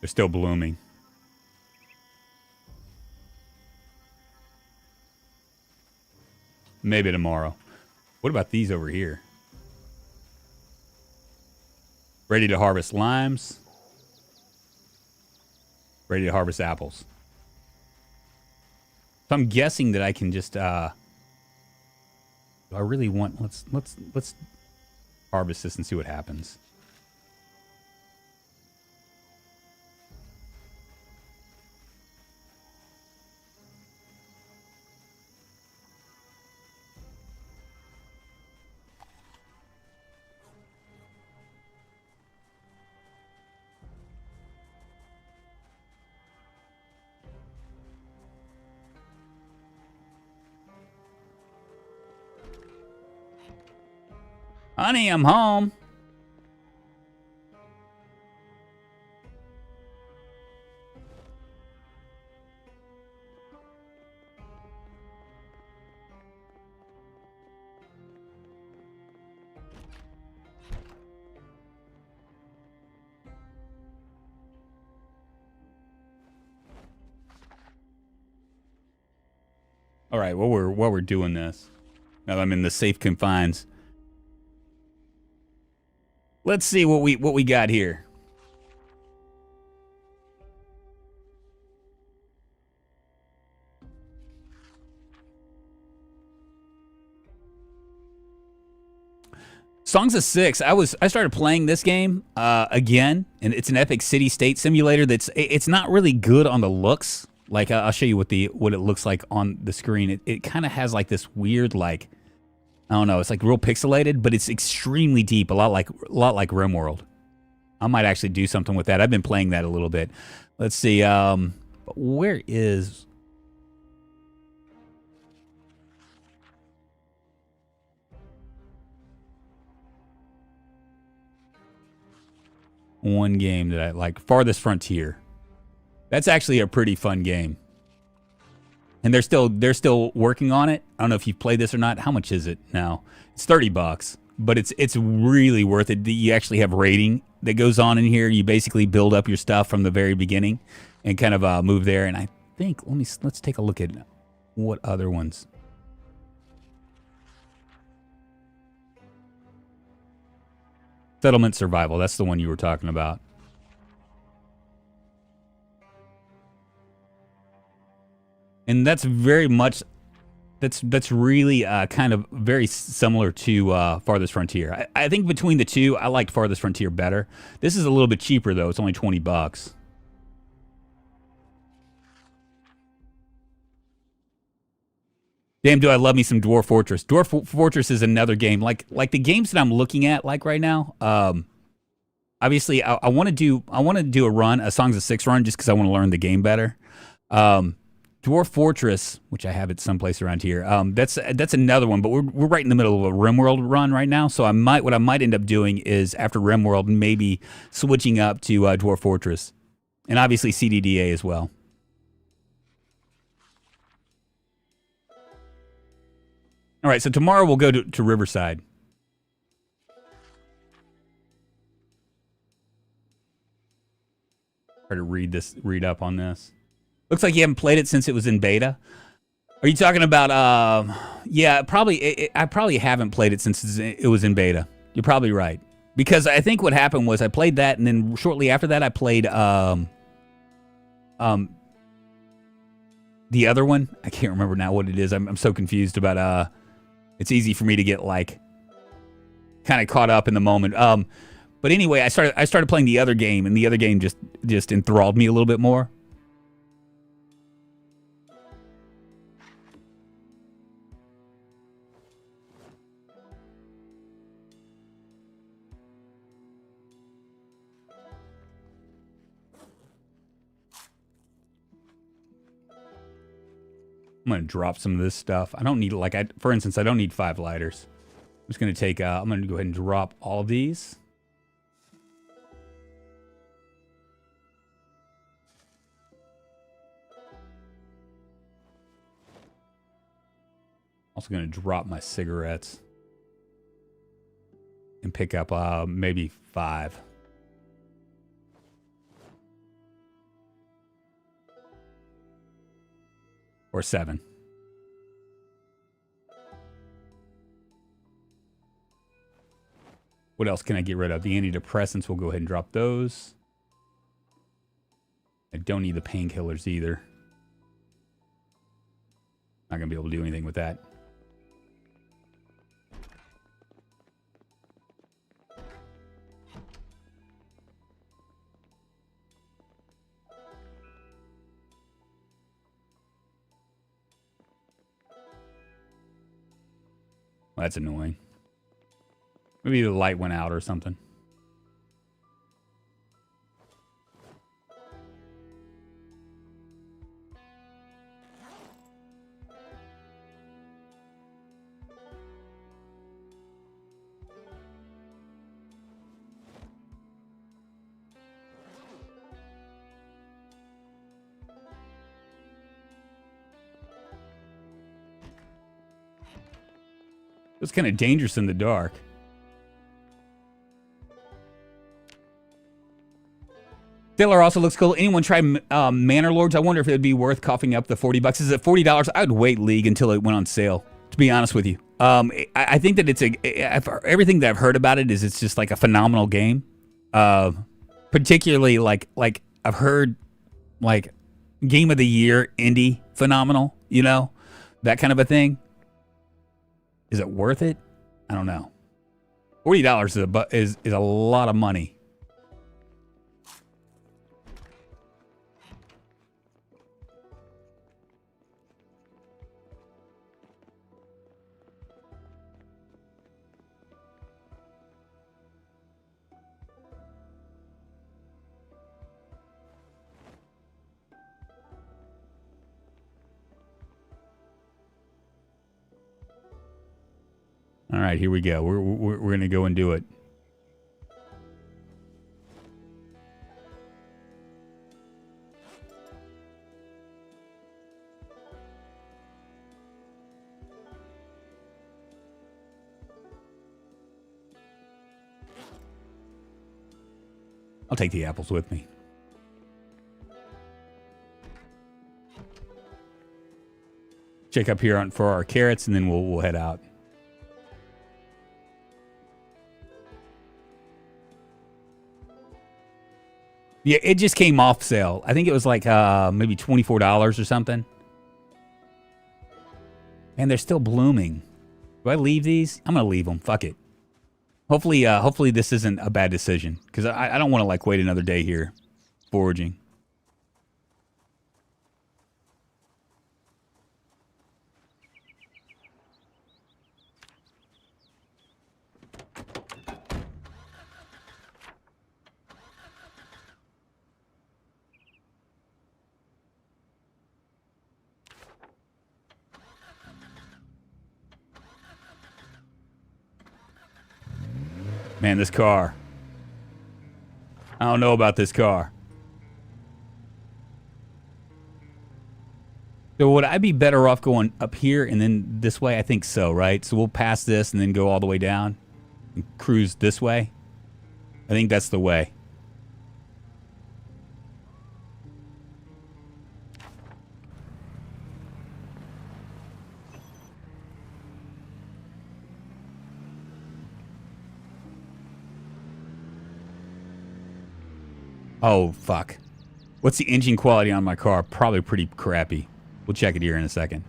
They're still blooming. Maybe tomorrow. What about these over here? Ready to harvest limes. Ready to harvest apples. So I'm guessing that I can just I really want let's harvest this and see what happens. Honey, I'm home. All right, while we're doing this, now that I'm in the safe confines, let's see what we got here. Songs of Six. I started playing this game again, and it's an epic city state simulator. It's not really good on the looks. Like I'll show you what it looks like on the screen. It kind of has like this weird, like, I don't know, it's like real pixelated, but it's extremely deep, a lot like RimWorld. I might actually do something with that. I've been playing that a little bit. Let's see. Where is one game that I like? Farthest Frontier. That's actually a pretty fun game. And they're still working on it. I don't know if you've played this or not. How much is it now? It's $30, but it's really worth it. You actually have rating that goes on in here. You basically build up your stuff from the very beginning and kind of move there. And I think let's take a look at what other ones. Settlement Survival. That's the one you were talking about. And that's very much, that's really kind of very similar to Farthest Frontier. I think between the two, I liked Farthest Frontier better. This is a little bit cheaper though. It's only $20. Damn, do I love me some Dwarf Fortress. Dwarf Fortress is another game like the games that I'm looking at like right now. Obviously, I want to do a Songs of Six run just because I want to learn the game better. Dwarf Fortress, which I have it someplace around here. That's another one, but we're right in the middle of a RimWorld run right now. So what I might end up doing is after RimWorld, maybe switching up to Dwarf Fortress, and obviously CDDA as well. All right, so tomorrow we'll go to Riverside. Try to read up on this. Looks like you haven't played it since it was in beta. Are you talking about, yeah, probably, I probably haven't played it since it was in beta. You're probably right. Because I think what happened was I played that, and then shortly after that I played, the other one. I can't remember now what it is. I'm so confused about, it's easy for me to get, like, kind of caught up in the moment. But anyway, I started playing the other game, and the other game just enthralled me a little bit more. I'm going to drop some of this stuff. I don't need, for instance, I don't need 5 lighters. I'm just going to take, I'm going to go ahead and drop all of these. Also going to drop my cigarettes and pick up maybe 5. Or 7. What else can I get rid of? The antidepressants, we'll go ahead and drop those. I don't need the painkillers either. Not going to be able to do anything with that. Well, that's annoying. Maybe the light went out or something. It's kind of dangerous in the dark. Sailor also looks cool. Anyone try Manor Lords? I wonder if it would be worth coughing up the $40. Is it $40? I would wait League until it went on sale, to be honest with you. I think that everything that I've heard about it is it's just like a phenomenal game. Particularly like I've heard like Game of the Year indie phenomenal, you know, that kind of a thing. Is it worth it? I don't know. $40 is a lot of money. All right, here we go. We're going to go and do it. I'll take the apples with me. Check up here for our carrots, and then we'll head out. Yeah, it just came off sale. I think it was like maybe $24 or something. And they're still blooming. Do I leave these? I'm gonna leave them. Fuck it. Hopefully this isn't a bad decision, because I don't want to like wait another day here foraging. Man, this car. I don't know about this car. So would I be better off going up here and then this way? I think so, right? So we'll pass this and then go all the way down and cruise this way. I think that's the way. Oh, fuck. What's the engine quality on my car? Probably pretty crappy. We'll check it here in a second.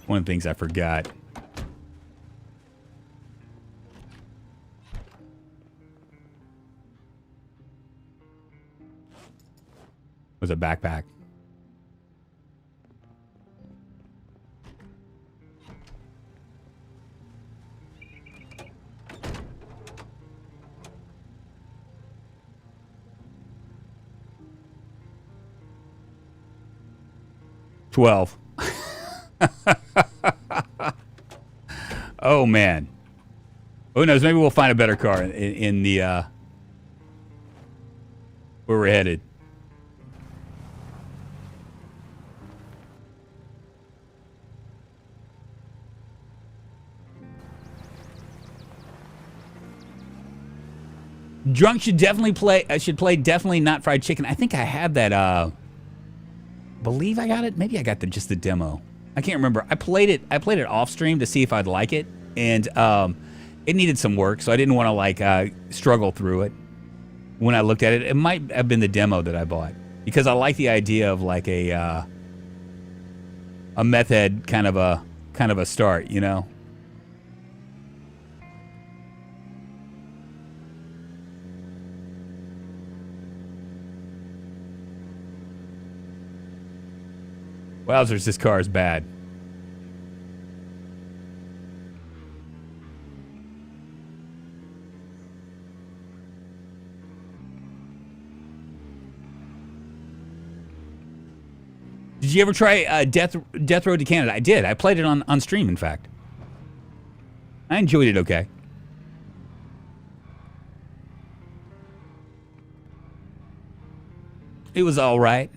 One of the things I forgot. Was a backpack. $12. Oh man. Who knows? Maybe we'll find a better car in the where we're headed. Drunk should definitely play. I should play definitely not fried chicken. I think I had that. Believe I got it. Maybe I got just the demo. I can't remember. I played it off stream to see if I'd like it, and it needed some work, so I didn't want to like struggle through it. When I looked at it, it might have been the demo that I bought because I like the idea of like a meth head kind of a start, you know. Wowzers, this car is bad. Did you ever try Death Road to Canada? I did. I played it on stream, in fact. I enjoyed it okay. It was all right.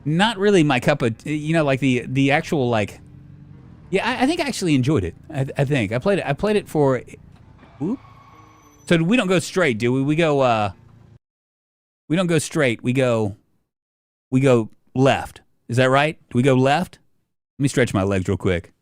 Not really my cup of, you know, like the actual like. Yeah, I think I actually enjoyed it. I think I played it for. Whoop. So we don't go straight, do we? We go. We don't go straight. We go left. Is that right? Do we go left? Let me stretch my legs real quick.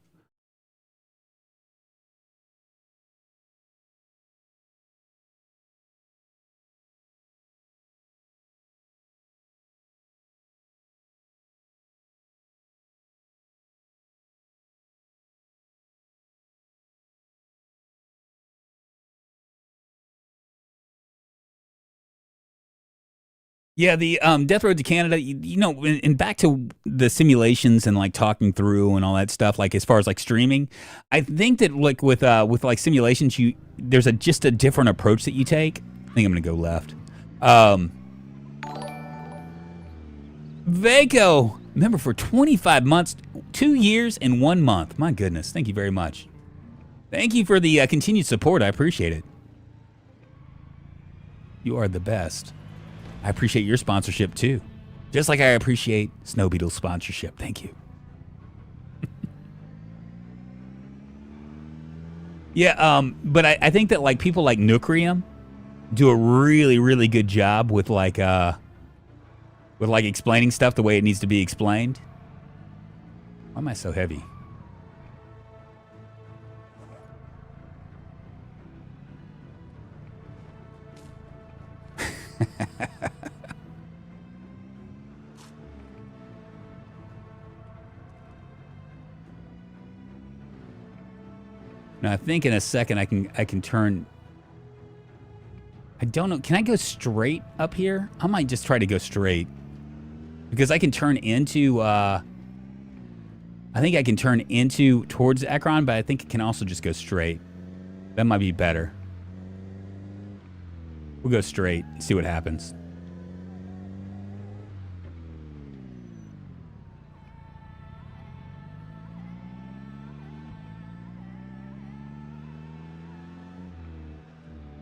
Yeah, the Death Road to Canada, you know, and back to the simulations and like talking through and all that stuff, like as far as like streaming, I think that like with like simulations, there's just a different approach that you take. I think I'm gonna go left. Vaco, member for 25 months, 2 years and 1 month. My goodness, thank you very much. Thank you for the continued support. I appreciate it. You are the best. I appreciate your sponsorship too. Just like I appreciate Snow Beetle's sponsorship. Thank you. Yeah, but I think that like people like Noocrium do a really, really good job with like explaining stuff the way it needs to be explained. Why am I so heavy? Now I think in a second I can turn. I don't know. Can I go straight up here? I might just try to go straight because I can turn into. I think I can turn into towards Akron, but I think it can also just go straight. That might be better. We'll go straight. See what happens.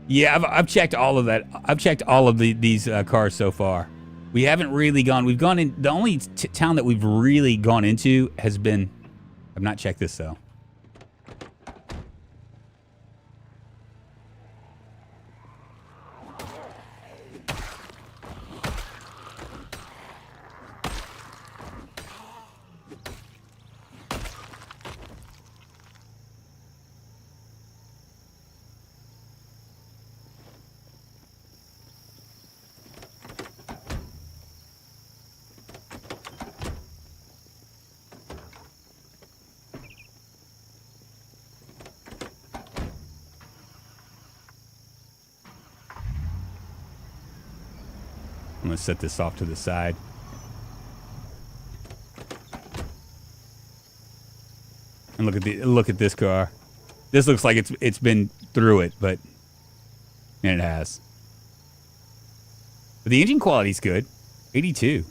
Yeah, I've checked all of that. I've checked all of these cars so far. We haven't really gone. We've gone in. The only town that we've really gone into has been. I've not checked this though. I'm gonna set this off to the side. And look at this car. This looks like it's been through it, and it has. But the engine quality's good. 82.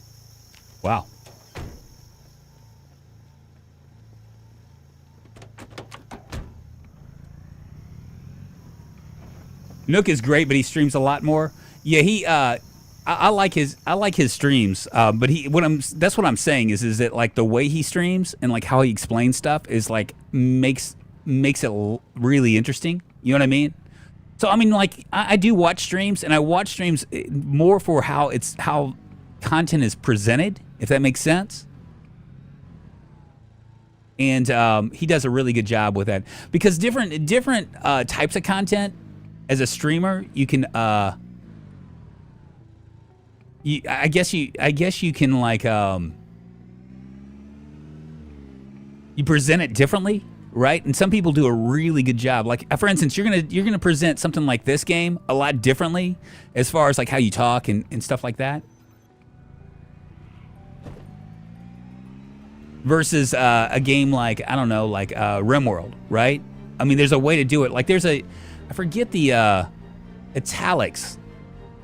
Wow. Nook is great, but he streams a lot more. Yeah, I like his streams, but that's what I'm saying is that like the way he streams and like how he explains stuff is like makes it really interesting. You know what I mean? So I mean, like I do watch streams, and I watch streams more for how content is presented, if that makes sense. And he does a really good job with that, because different types of content as a streamer, you can I guess you can like you present it differently, right? And some people do a really good job. Like for instance, you're gonna present something like this game a lot differently as far as like how you talk and stuff like that, versus a game like, I don't know, like RimWorld, right? I mean, there's a way to do it. Like there's I forget the Italics,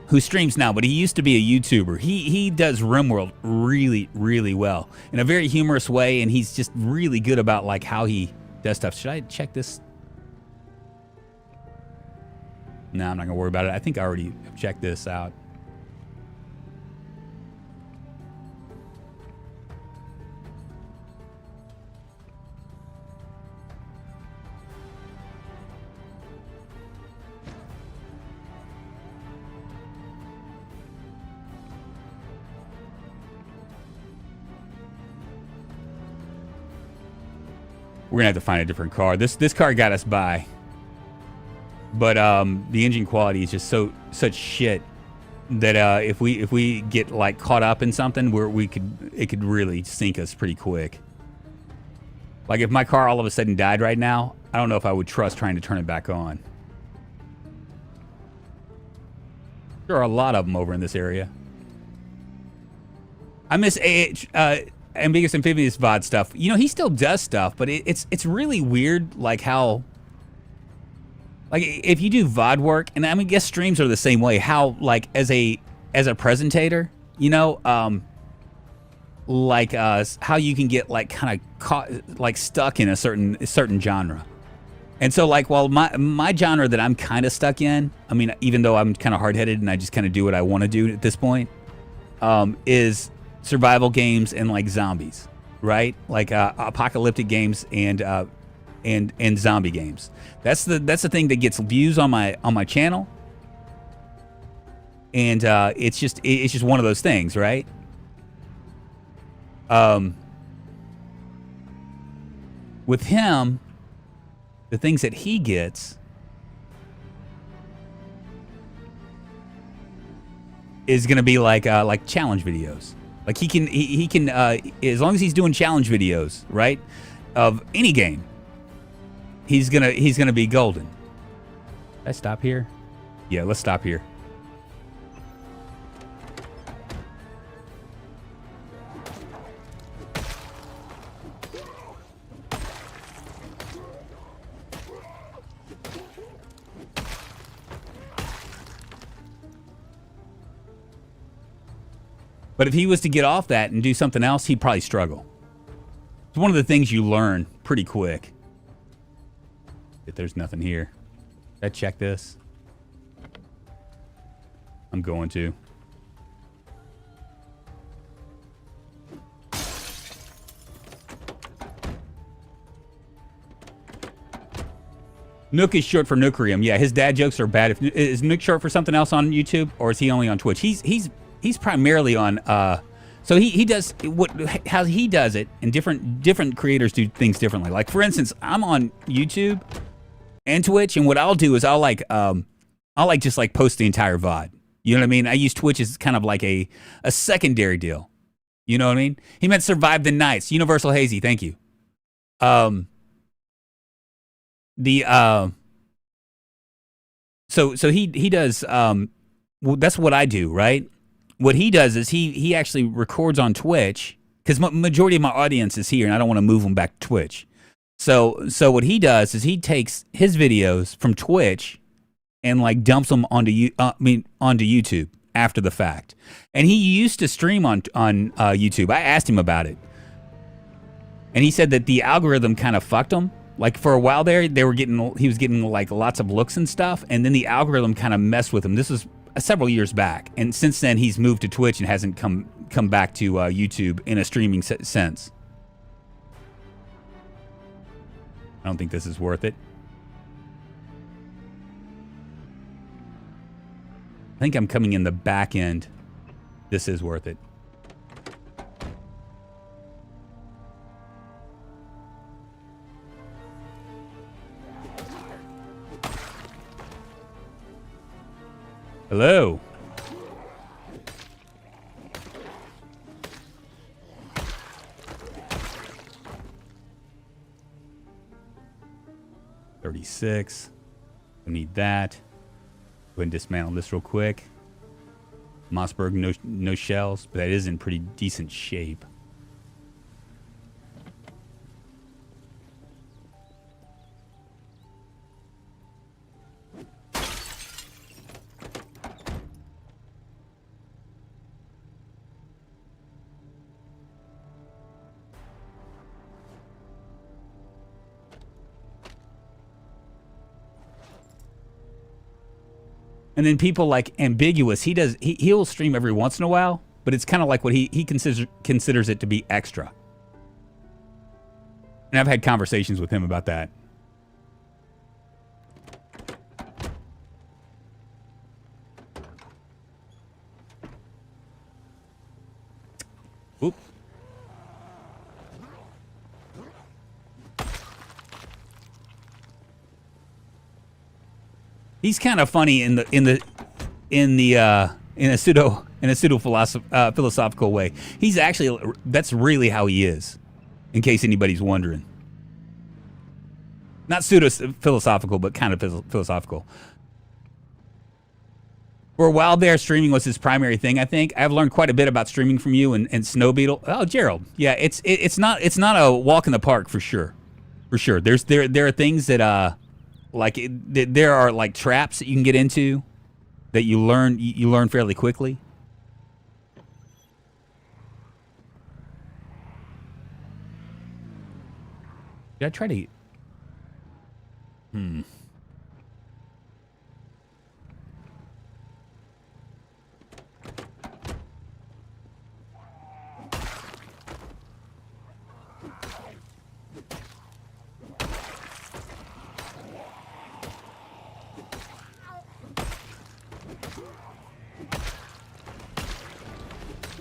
who streams now, but he used to be a YouTuber. He does RimWorld really, really well in a very humorous way, and he's just really good about like how he does stuff. Should I check this? No, I'm not gonna worry about it. I think I already checked this out. We're gonna have to find a different car. This car got us by, but the engine quality is just such shit that if we get like caught up in something, it could really sink us pretty quick. Like if my car all of a sudden died right now, I don't know if I would trust trying to turn it back on. There are a lot of them over in this area. I miss Ambiguous Amphibious VOD stuff. You know, he still does stuff, but it's really weird, like how, like if you do VOD work, and I mean, I guess streams are the same way. How like as a presentator, you know, like how you can get like kind of caught, like stuck in a certain genre. And so like, while my genre that I'm kind of stuck in, I mean, even though I'm kind of hard-headed and I just kind of do what I want to do at this point, is survival games and like zombies, right? Like apocalyptic games and zombie games. That's the thing that gets views on my channel, and it's just one of those things, right? With him, the things that he gets is gonna be like challenge videos. Like he can as long as he's doing challenge videos, right, of any game, he's gonna be golden. Did I stop here? Yeah, let's stop here. But if he was to get off that and do something else, he'd probably struggle. It's one of the things you learn pretty quick. If there's nothing here. Did I check this? I'm going to. Nook is short for Nookrium. Yeah, his dad jokes are bad. Is Nook short for something else on YouTube, or is he only on Twitch? He's primarily on so he does how he does it, and different creators do things differently. Like for instance, I'm on YouTube and Twitch, and what I'll do is I'll just like post the entire VOD. You know what I mean? I use Twitch as kind of like a secondary deal. You know what I mean? He meant survive the nights. Universal Hazy, thank you. So he does well, that's what I do, right? What he does is he actually records on Twitch, because majority of my audience is here, and I don't want to move them back to Twitch. So what he does is he takes his videos from Twitch and like dumps them onto YouTube after the fact. And he used to stream on YouTube. I asked him about it, and he said that the algorithm kind of fucked him. Like for a while there, he was getting like lots of looks and stuff, and then the algorithm kind of messed with him. This was several years back, and since then he's moved to Twitch and hasn't come back to YouTube in a streaming sense. I don't think this is worth it. I think I'm coming in the back end. This is worth it. Hello. $36. We need that. Go ahead and dismantle this real quick. Mossberg, no shells, but that is in pretty decent shape. And then people like Ambiguous, he'll stream every once in a while, but it's kind of like what he considers it to be extra. And I've had conversations with him about that. Oop. He's kind of funny in a pseudo philosophical way. He's actually, that's really how he is, in case anybody's wondering. Not pseudo philosophical, but kind of philosophical. For a while there, streaming was his primary thing. I think I've learned quite a bit about streaming from you and Snow Beetle. Oh, Gerald, yeah, it's not a walk in the park for sure, for sure. There are things that there are like traps that you can get into that you learn fairly quickly. Did I try to?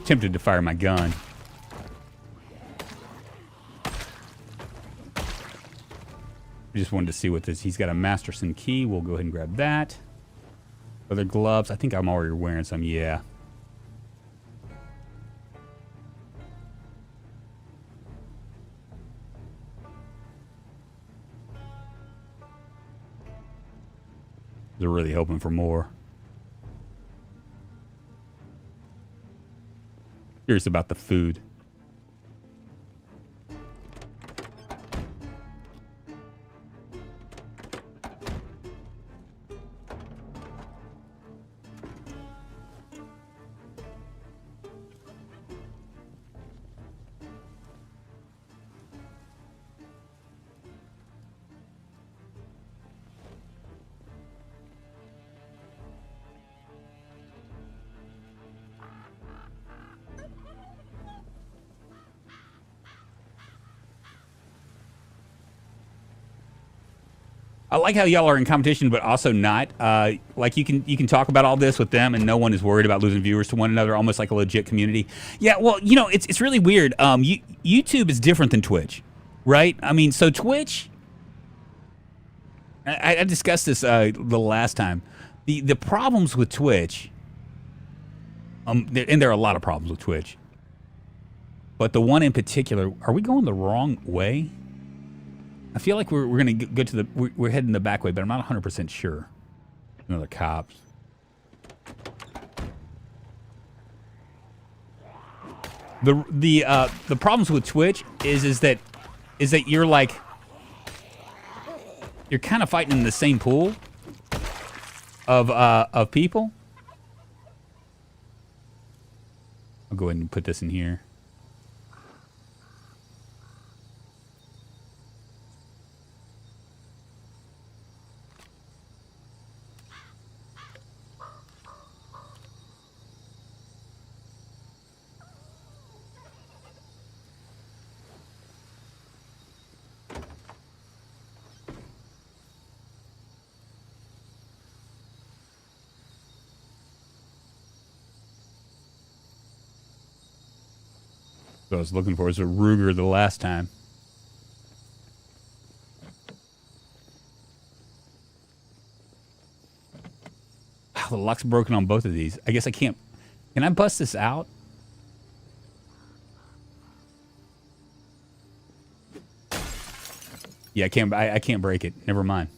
Tempted to fire my gun. I just wanted to see what this. He's got a Masterson key. We'll go ahead and grab that. Other gloves. I think I'm already wearing some. Yeah. They're really hoping for more. Curious about the food. I like how y'all are in competition, but also not. Like you can talk about all this with them, and no one is worried about losing viewers to one another. Almost like a legit community. Yeah, well, you know, it's really weird. YouTube is different than Twitch, right? I mean, so Twitch. I discussed this the last time. The problems with Twitch. And there are a lot of problems with Twitch. But the one in particular, are we going the wrong way? I feel like we're gonna go to the we're heading the back way, but I'm not 100% sure. Another cops. The problems with Twitch is that you're like you're kind of fighting in the same pool of people. I'll go ahead and put this in here. What I was looking for was a Ruger the last time. Wow, the lock's broken on both of these. I guess I can't. Can I bust this out? Yeah, I can't break it. Never mind.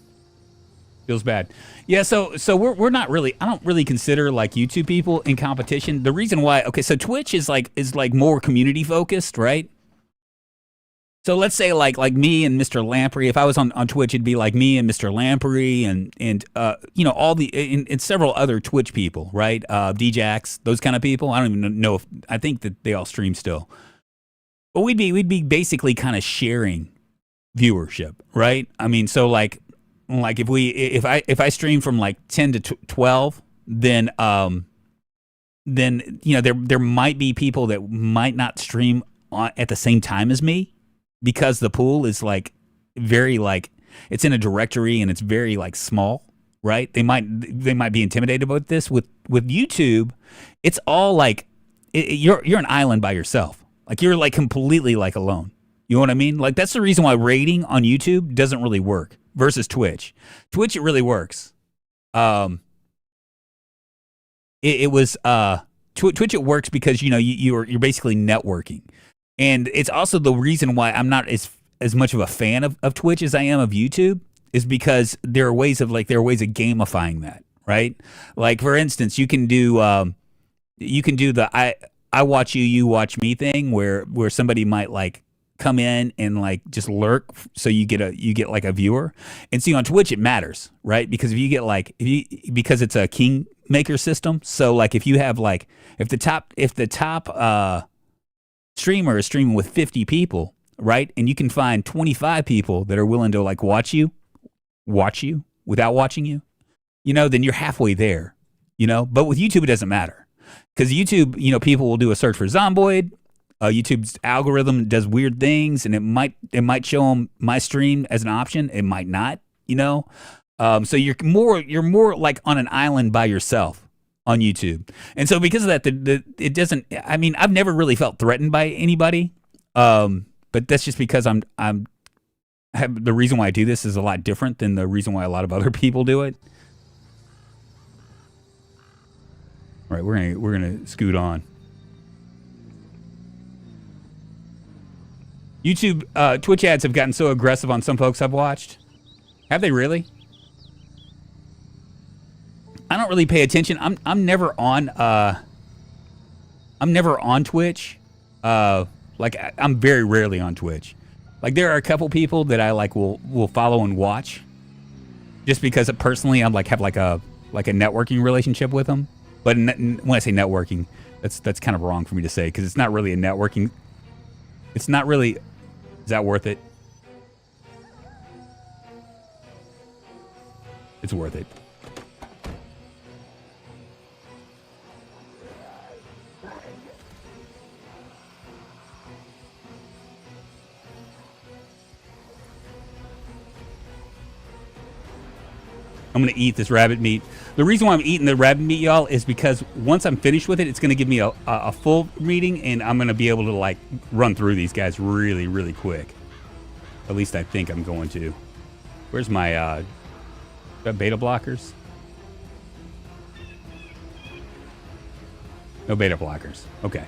Feels bad. Yeah, so we're not really. I don't really consider like YouTube people in competition. The reason why, okay, so Twitch is like more community focused, right? So let's say like me and Mr. Lamprey. If I was on Twitch, it'd be like me and Mr. Lamprey and you know, all the and several other Twitch people, right? DJax, those kind of people. I don't even know if I think that they all stream still. But we'd be basically kind of sharing viewership, right? I mean, so like if I stream from like 10 to 12, then you know there might be people that might not stream at the same time as me, because the pool is like very like, it's in a directory and it's very like small, right? They might be intimidated about this. With YouTube, it's all like you're an island by yourself. Like you're like completely like alone. You know what I mean? Like that's the reason why rating on YouTube doesn't really work versus Twitch. Twitch, it really works. Twitch, it works because you know you're basically networking, and it's also the reason why I'm not as much of a fan of Twitch as I am of YouTube, is because there are ways of gamifying that, right? Like for instance, you can do the I watch you, you watch me thing, where somebody might like come in and like just lurk, so you get like a viewer. And see, on Twitch it matters, right? Because if you get like because it's a kingmaker system, so like if you have like if the top streamer is streaming with 50 people, right? And you can find 25 people that are willing to like watch you without watching you, you know, then you're halfway there, you know? But with YouTube it doesn't matter. Because YouTube, you know, people will do a search for Zomboid. YouTube's algorithm does weird things, and it might show them my stream as an option. It might not, you know. So you're more like on an island by yourself on YouTube. And so because of that, it doesn't. I mean, I've never really felt threatened by anybody. But that's just because the reason why I do this is a lot different than the reason why a lot of other people do it. All right, we're gonna scoot on. YouTube, Twitch ads have gotten so aggressive on some folks I've watched. Have they really? I don't really pay attention. I'm never on Twitch. Like I'm very rarely on Twitch. Like there are a couple people that I like will follow and watch, just because personally I'm like have like a networking relationship with them. But when I say networking, that's kind of wrong for me to say, because it's not really a networking. It's not really. Is that worth it? It's worth it. I'm going to eat this rabbit meat. The reason why I'm eating the rabbit meat, y'all, is because once I'm finished with it, it's going to give me a full meeting, and I'm going to be able to like run through these guys really, really quick. At least I think I'm going to. Where's my beta blockers? No beta blockers. Okay.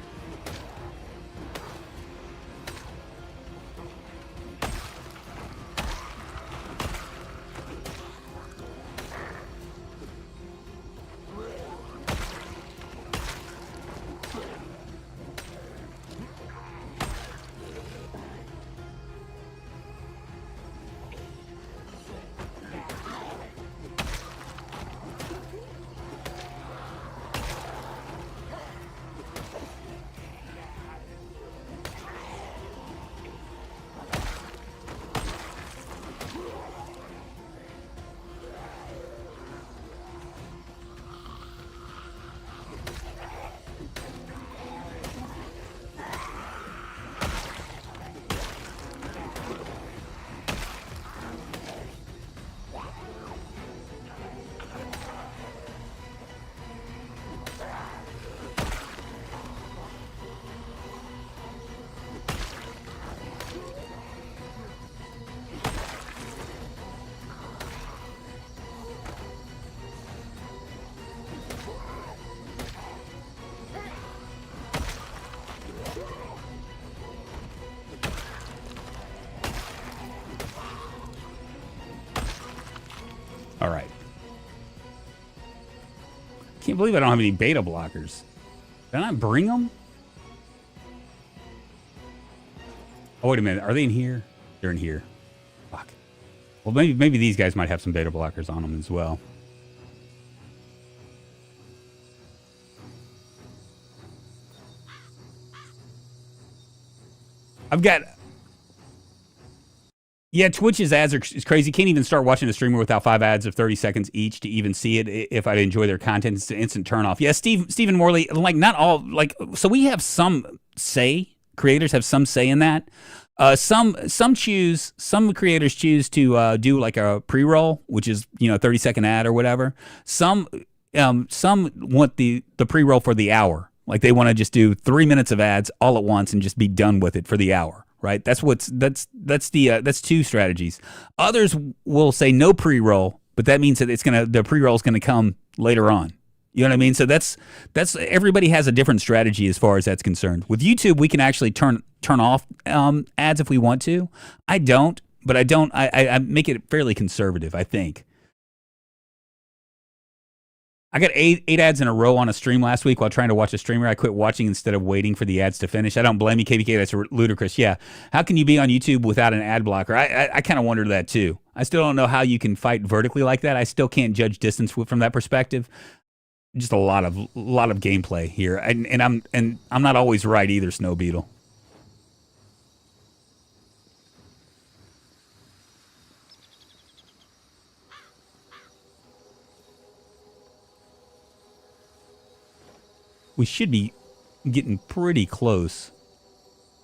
All right. Can't believe I don't have any beta blockers. Did I not bring them? Oh, wait a minute. Are they in here? They're in here. Fuck. Well, maybe these guys might have some beta blockers on them as well. I've got... Yeah, Twitch's ads is crazy. Can't even start watching a streamer without 5 ads of 30 seconds each to even see it. If I enjoy their content, it's an instant turn off. Yeah, Stephen Morley, like not all, like, so we have some say, creators have some say in that. Some creators choose to do like a pre-roll, which is, 30-second ad or whatever. Some want the pre-roll for the hour. Like they want to just do 3 minutes of ads all at once and just be done with it for the hour. Right, that's two strategies. Others will say no pre-roll, but that means that the pre-roll is gonna come later on. You know what I mean? So that's everybody has a different strategy as far as that's concerned. With YouTube, we can actually turn off ads if we want to. I don't, but I make it fairly conservative, I think. I got eight ads in a row on a stream last week while trying to watch a streamer. I quit watching instead of waiting for the ads to finish. I don't blame you, KBK. That's ludicrous. Yeah. How can you be on YouTube without an ad blocker? I kind of wondered that too. I still don't know how you can fight vertically like that. I still can't judge distance from that perspective. Just a lot of gameplay here, and I'm not always right either, Snow Beetle. We should be getting pretty close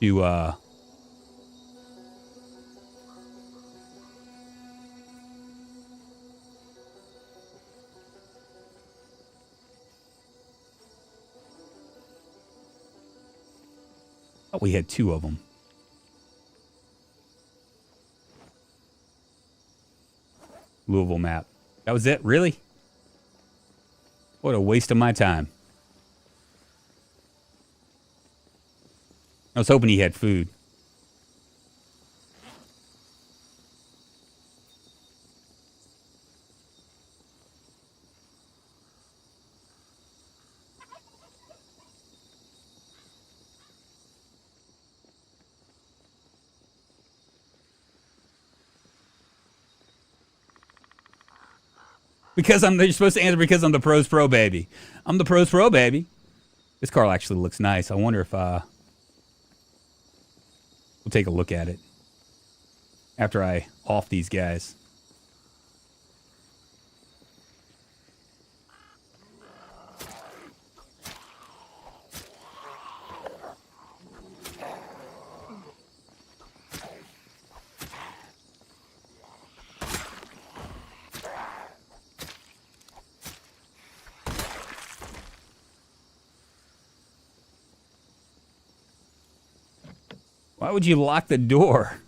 to oh, we had 2 of them. Louisville map. That was it? Really? What a waste of my time. I was hoping he had food. You're supposed to answer because I'm the pros pro baby. I'm the pros pro baby. This car actually looks nice. I wonder if we'll take a look at it after I off these guys. Why would you lock the door?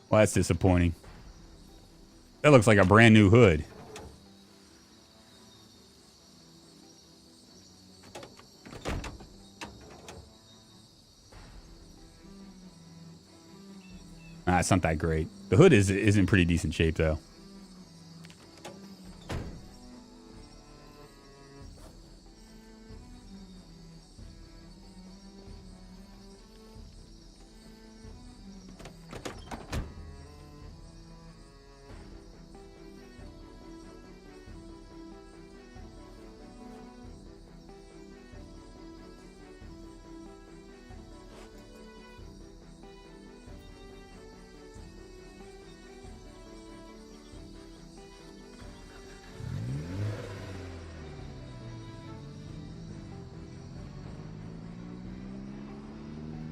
Well, that's disappointing. That looks like a brand new hood. It's not that great. The hood is in pretty decent shape, though.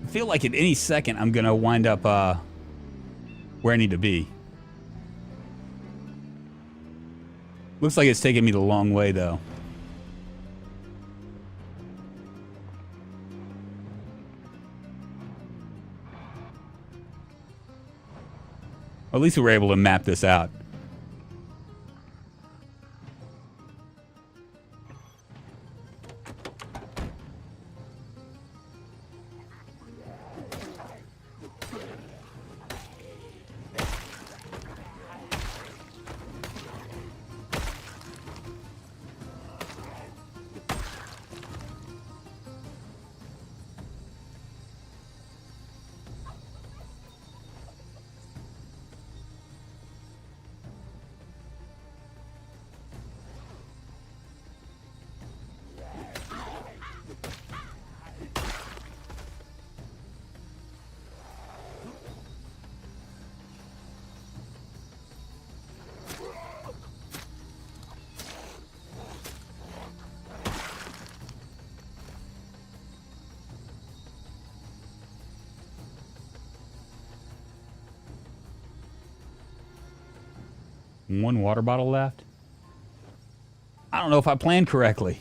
I feel like at any second I'm gonna wind up where I need to be. Looks like it's taking me the long way though. At least we were able to map this out. One water bottle left. I don't know if I planned correctly.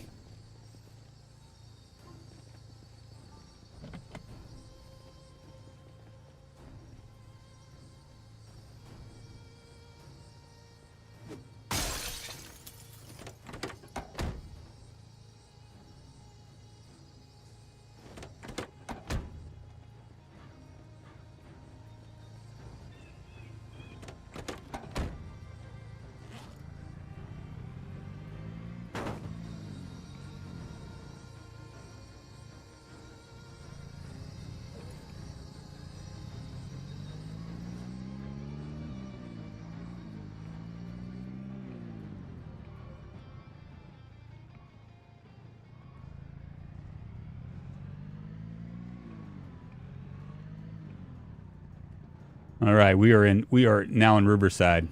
All right, we are now in Riverside.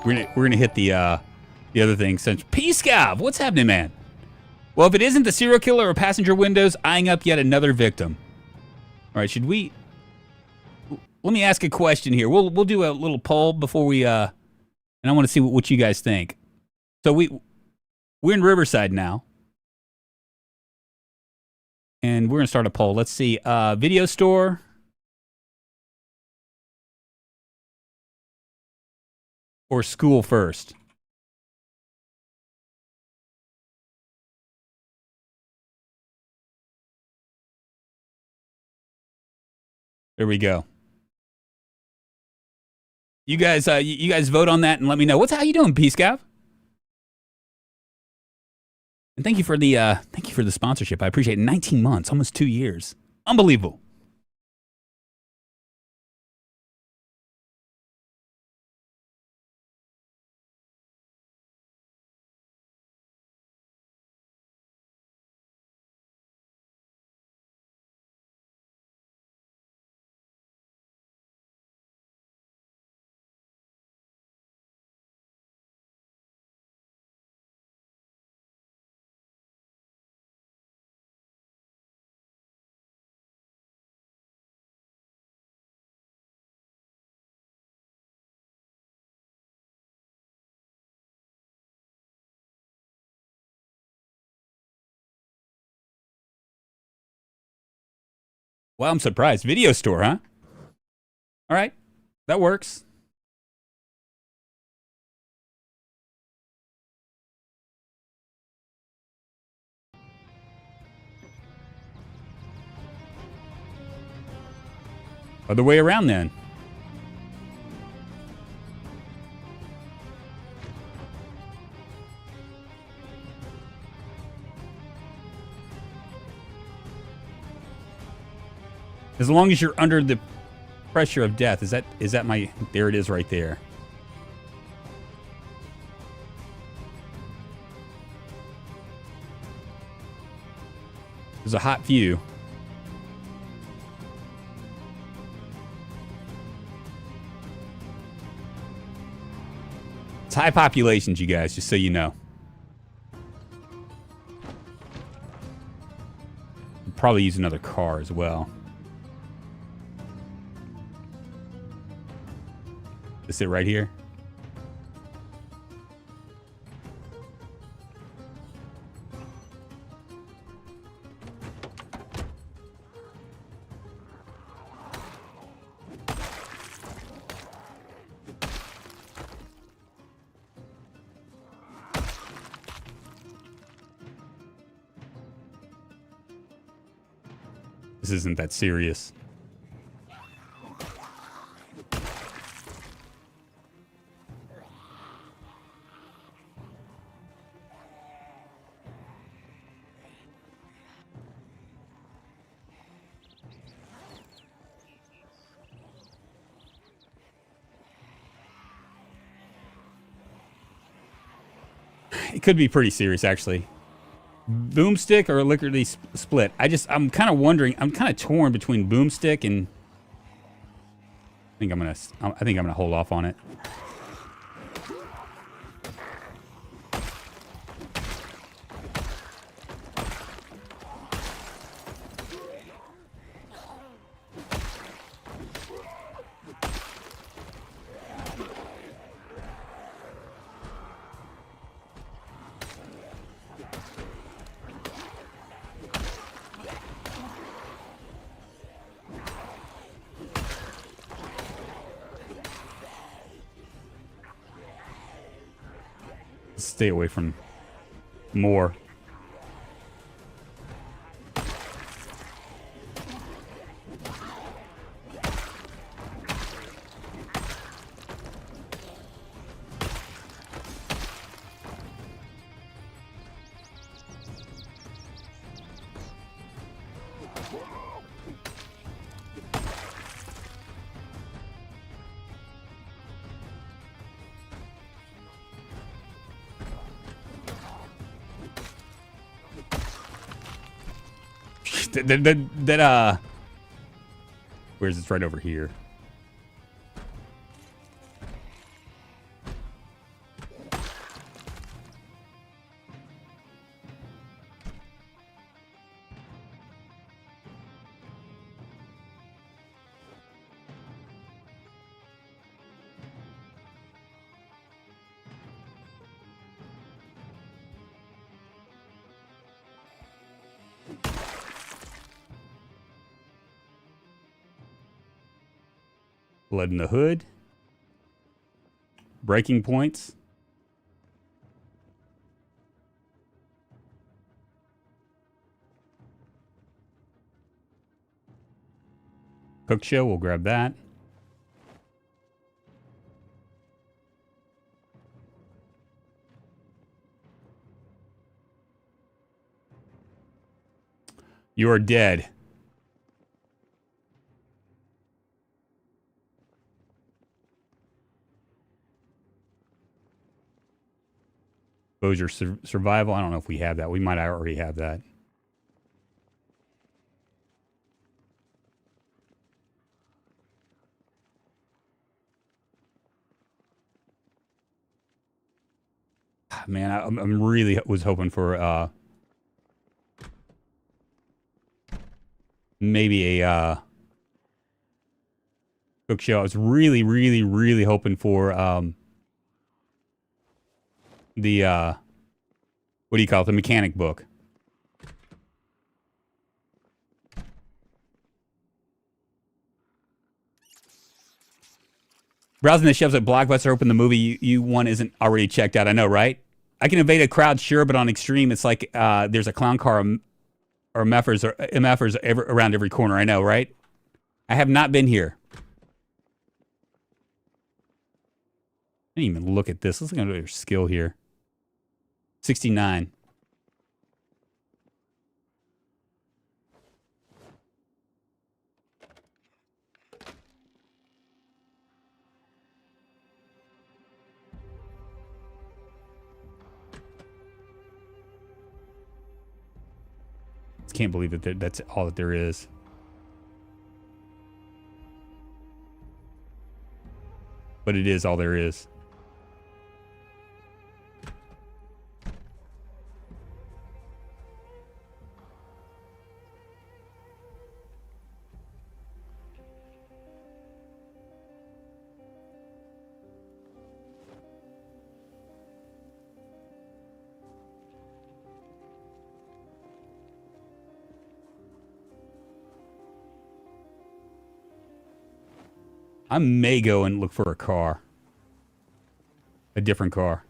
We're gonna hit the other thing. Since P-Scav, what's happening, man? Well, if it isn't the serial killer or passenger windows eyeing up yet another victim. All right, should we? Let me ask a question here. We'll do a little poll before we and I want to see what you guys think. So we're in Riverside now, and we're gonna start a poll. Let's see, video store. Or school first? There we go. You guys vote on that and let me know. How you doing, P-Scav? And thank you for the sponsorship. I appreciate it. 19 months, almost 2 years. Unbelievable. Well, I'm surprised. Video store, huh? All right, that works. Other way around then. As long as you're under the pressure of death. Is that my... There it is right there. There's a hot view. It's high populations, you guys, just so you know. I'll probably use another car as well. This it right here? This isn't that serious. It could be pretty serious, actually. Boomstick or lickety split? I'm kind of wondering. I'm kind of torn between boomstick and. I think I'm gonna hold off on it. Stay away from more. Where's it's right over here. Blood in the hood. Breaking points. Cook show, we'll grab that. You are dead. Exposure survival. I don't know if we have that. We might already have that. Man, I'm really was hoping for maybe a cook show. I was really hoping for the what do you call it? The mechanic book. Browsing the shelves at Blockbuster, hoping the movie you want isn't already checked out. I know, right? I can evade a crowd, sure, but on extreme, it's like there's a clown car or MFers around every corner. I know, right? I have not been here. I didn't even look at this. Let's look at your skill here. 69. Can't believe that that's all that there is. But it is all there is. I may go and look for a car. A different car.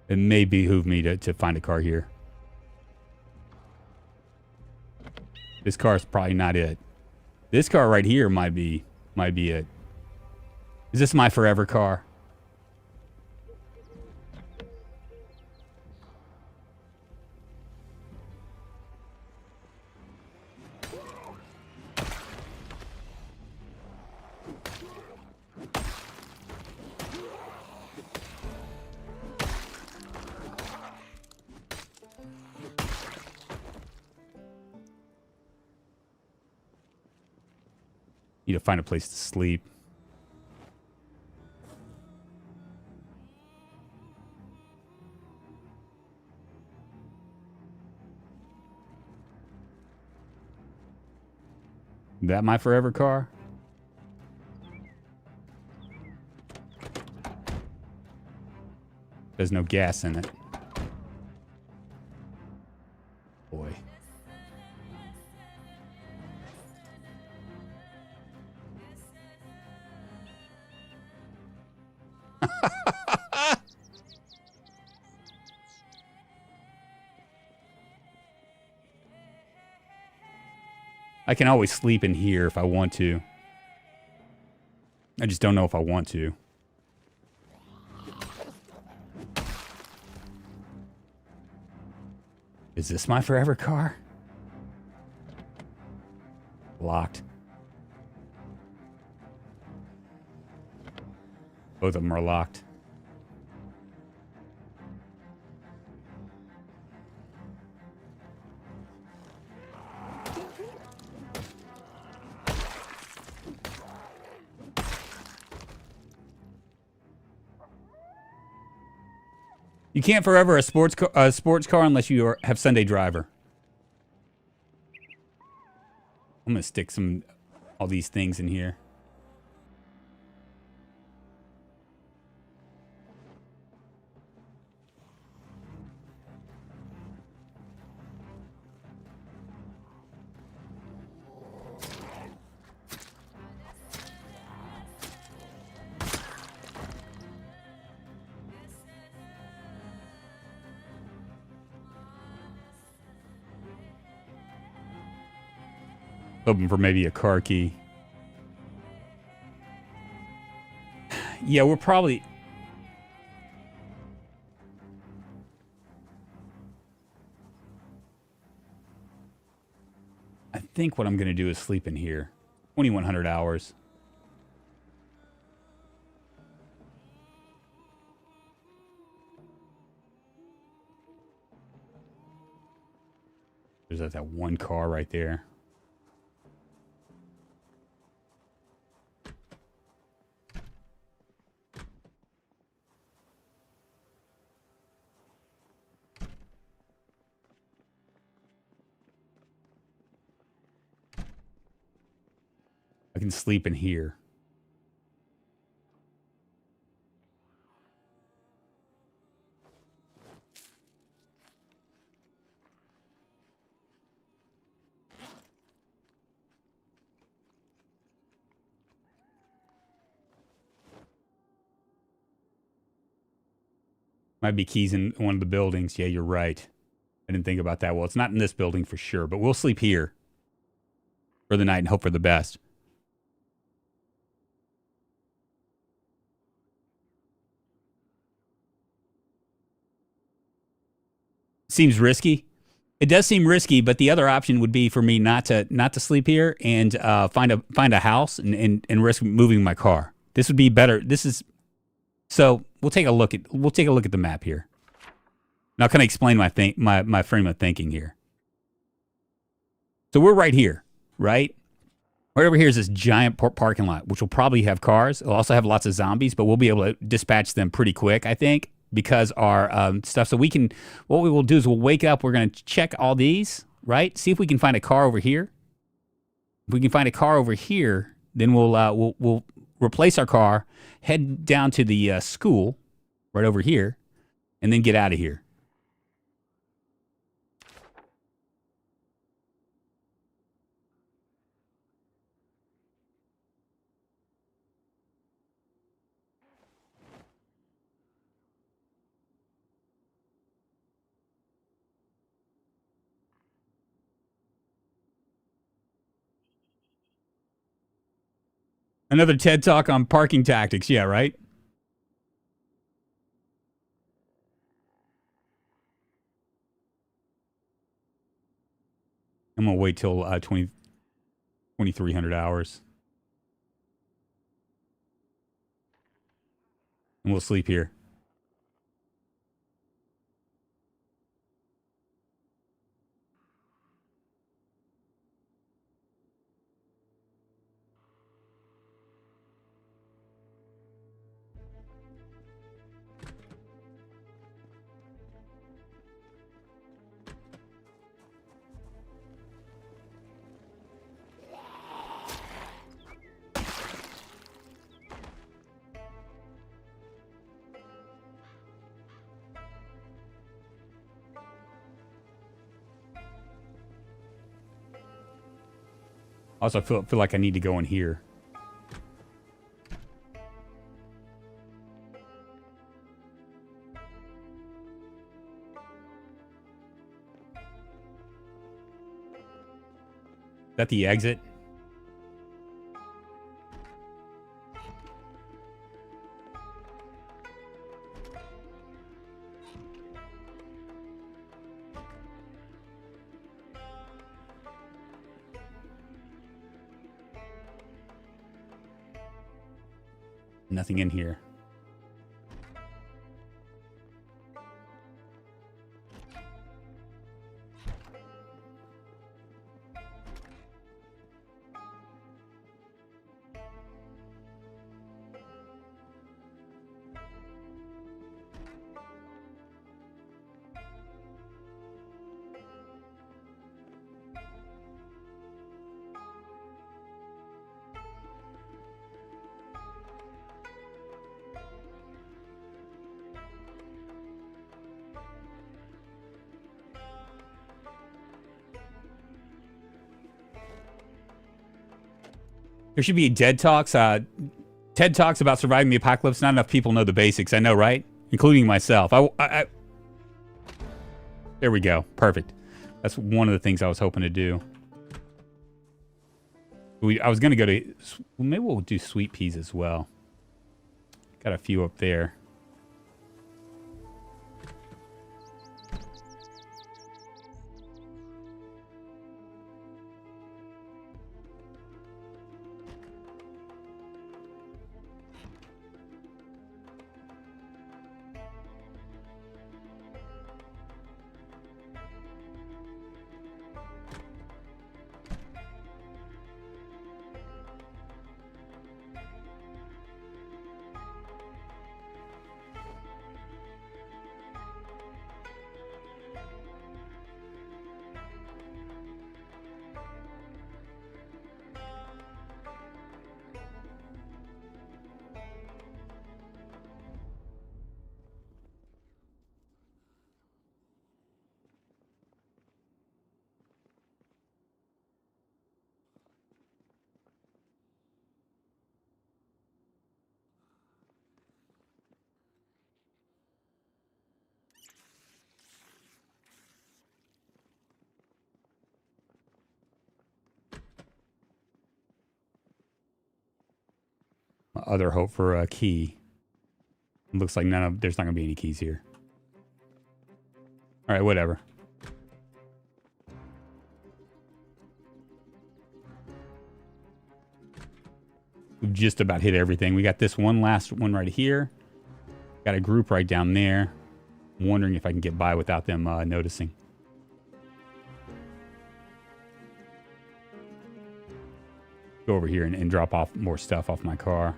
It may behoove me to find a car here. This car is probably not it. This car right here might be it. Is this my forever car? Need to find a place to sleep. That my forever car? There's no gas in it. Boy. I can always sleep in here if I want to. I just don't know if I want to. Is this my forever car? Locked. Both of them are locked. You can't forever a sports car unless you have Sunday driver. I'm gonna stick all these things in here. Hoping for maybe a car key. Yeah, we're probably... I think what I'm going to do is sleep in here. 2,100 hours. There's that one car right there. I can sleep in here. Might be keys in one of the buildings. Yeah, you're right. I didn't think about that. Well, it's not in this building for sure, but we'll sleep here for the night and hope for the best. Seems risky. It does seem risky, but the other option would be for me not to sleep here and find a house and risk moving my car. This would be better. So we'll take a look at the map here. Now, can I explain my frame of thinking here? So we're right here, right? Right over here is this giant parking lot, which will probably have cars. It'll also have lots of zombies, but we'll be able to dispatch them pretty quick, I think, because our stuff. So what we will do is we'll wake up. We're going to check all these, right? See if we can find a car over here. If we can find a car over here, then we'll replace our car, head down to the school right over here, and then get out of here. Another TED Talk on parking tactics. Yeah, right? I'm going to wait till 2,300 hours. And we'll sleep here. Also, I feel like I need to go in here. Is that the exit? Nothing in here. There should be TED Talks. TED Talks about surviving the apocalypse. Not enough people know the basics. I know, right? Including myself. There we go. Perfect. That's one of the things I was hoping to do. I was going to go to... Well, maybe we'll do sweet peas as well. Got a few up there. My other hope for a key. It looks like there's not going to be any keys here. All right, whatever. We've just about hit everything. We got this one last one right here. Got a group right down there. I'm wondering if I can get by without them noticing. Go over here and drop off more stuff off my car.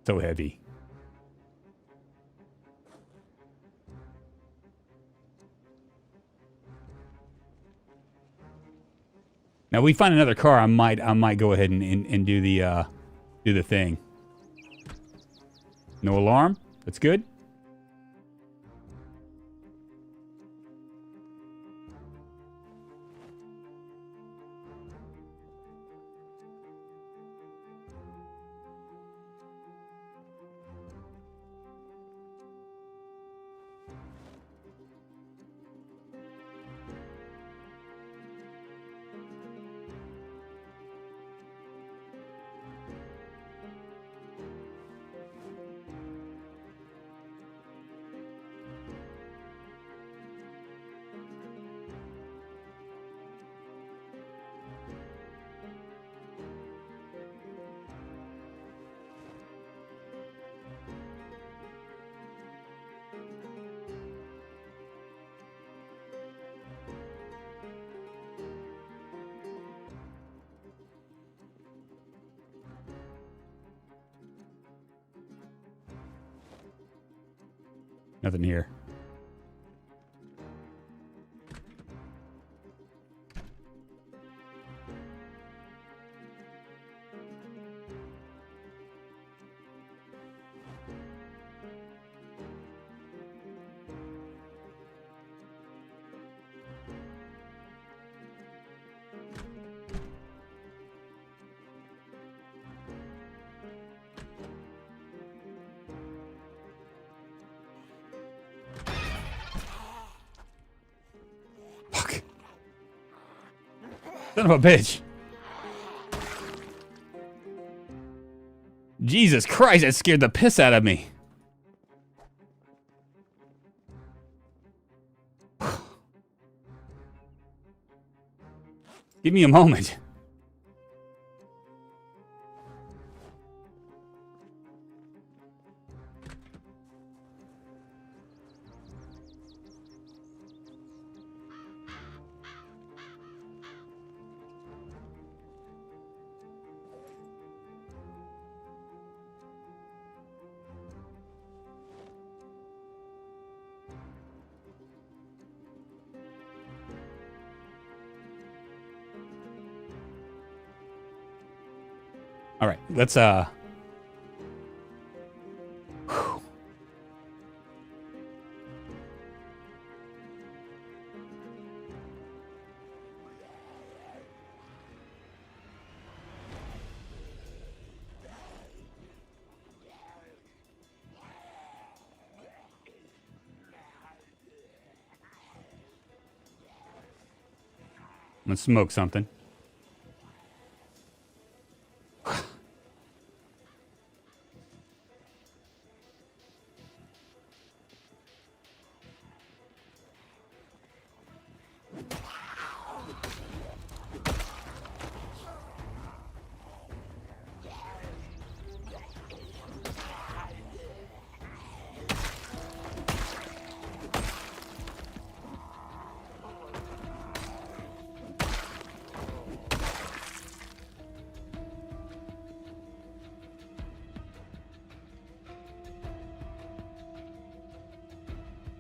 So heavy. Now we find another car, I might go ahead and do the thing. No alarm. That's good. Nothing here. Son of a bitch. Jesus Christ, that scared the piss out of me. Give me a moment. All right, let's whew. Let's smoke something.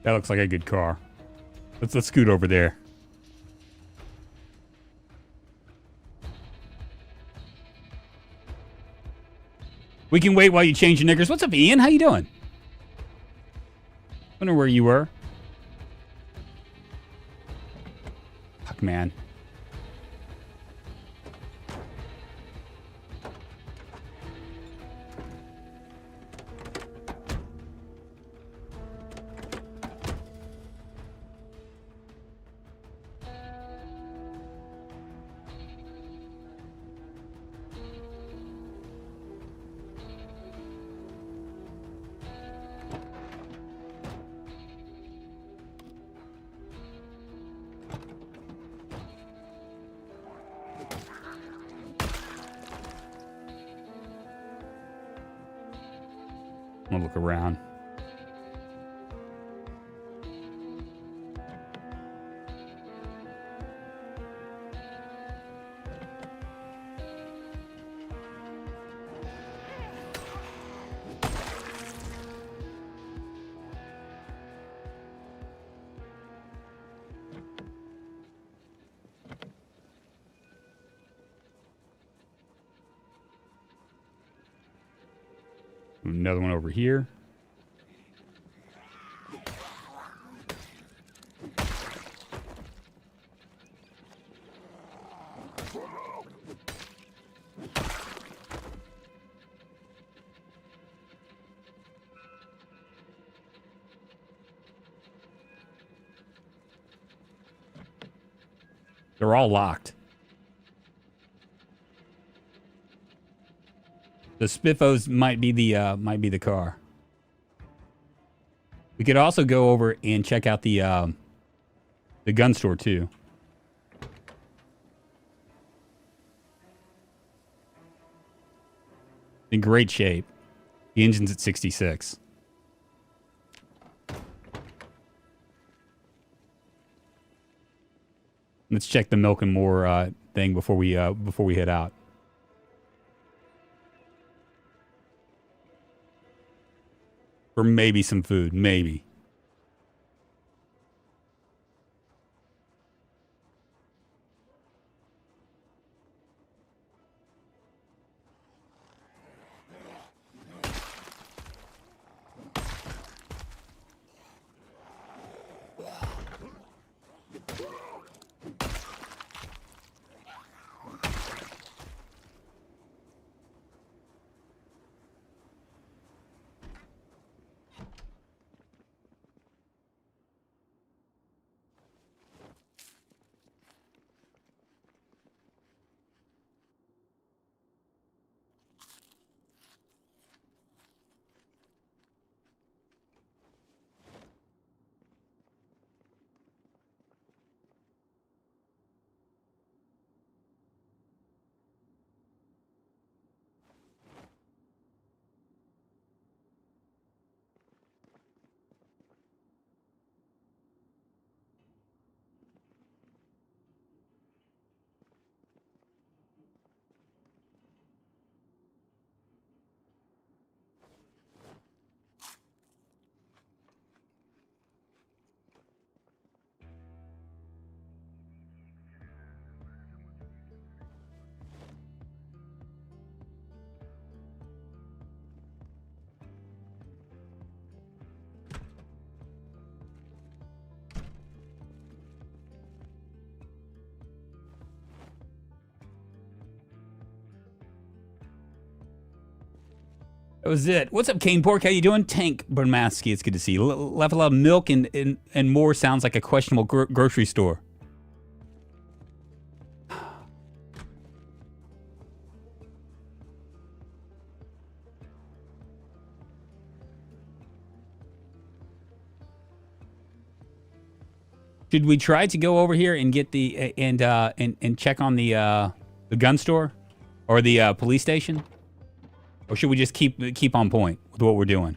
That looks like a good car. Let's scoot over there. We can wait while you change your knickers. What's up, Ian? How you doing? Wonder where you were. Fuck, man. I'm gonna look around. Another one over here. They're all locked. The Spiffos might be the car. We could also go over and check out the gun store too. In great shape. The engine's at 66. Let's check the milk and more thing before we head out. Or maybe some food, maybe. That was it. What's up, Cane Pork? How you doing? Tank Bermaski, it's good to see you. Left a lot of milk and more sounds like a questionable grocery store. Should we try to go over here and get the and check on the gun store or the police station? Or should we just keep on point with what we're doing?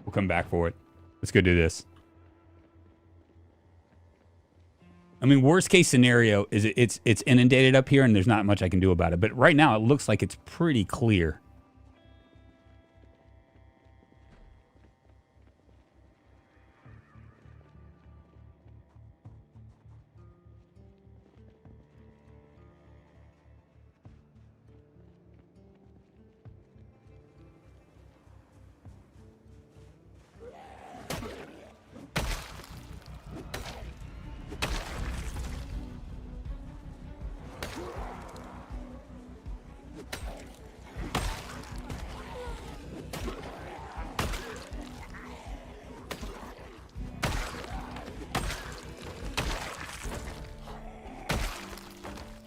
We'll come back for it. Let's go do this. I mean, worst case scenario is it's inundated up here and there's not much I can do about it. But right now it looks like it's pretty clear.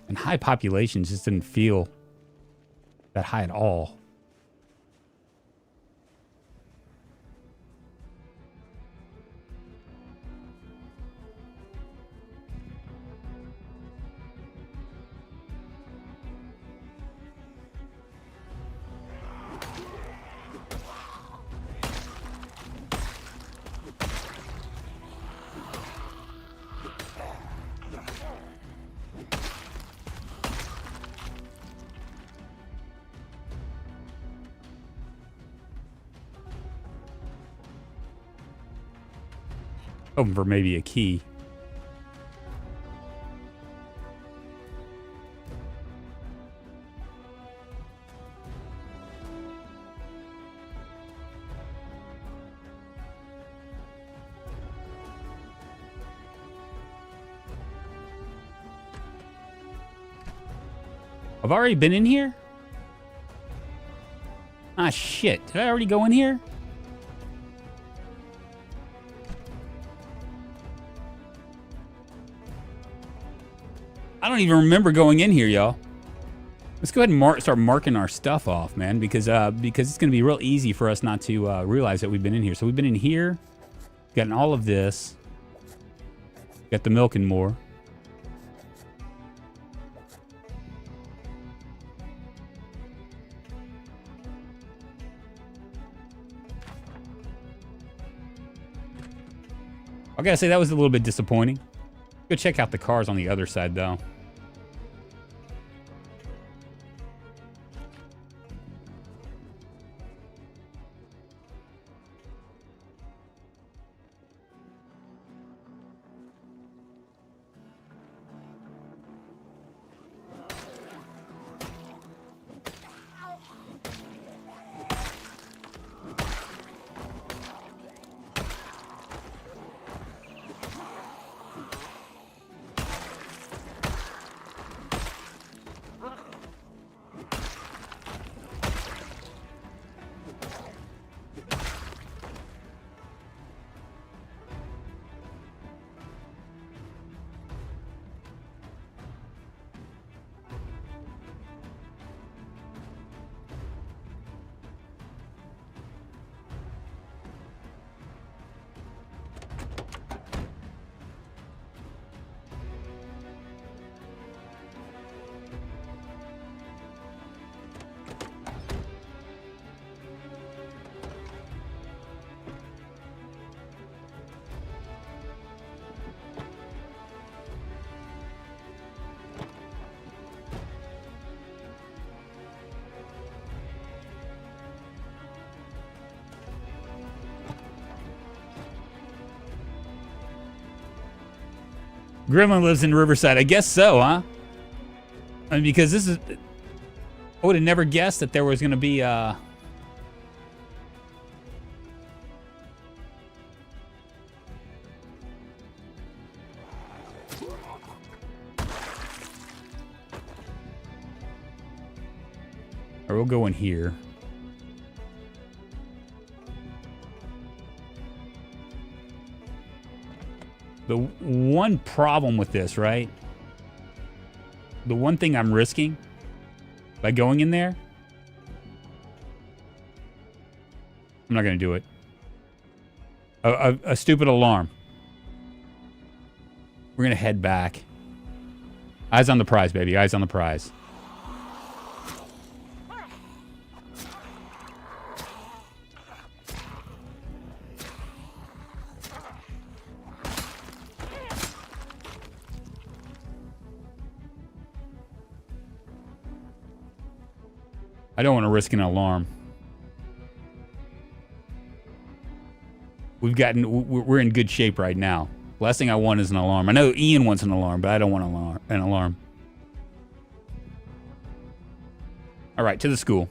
And high populations just didn't feel that high at all. Hoping for maybe a key. I've already been in here? Ah, shit. Did I already go in here? I don't even remember going in here, y'all. Let's go ahead and start marking our stuff off, man, because it's going to be real easy for us not to realize that we've been in here. So we've been in here, gotten all of this, got the milk and more. I gotta say, that was a little bit disappointing. Go check out the cars on the other side, though. Gremlin lives in Riverside. I guess so, huh? I mean, because this is... I would have never guessed that there was going to be, Alright, we'll go in here. The one problem with this, right? The one thing I'm risking by going in there, I'm not going to do it. A stupid alarm. We're going to head back. Eyes on the prize, baby. Eyes on the prize. I don't want to risk an alarm. We're in good shape right now. Last thing I want is an alarm. I know Ian wants an alarm, but I don't want an alarm. All right, to the school.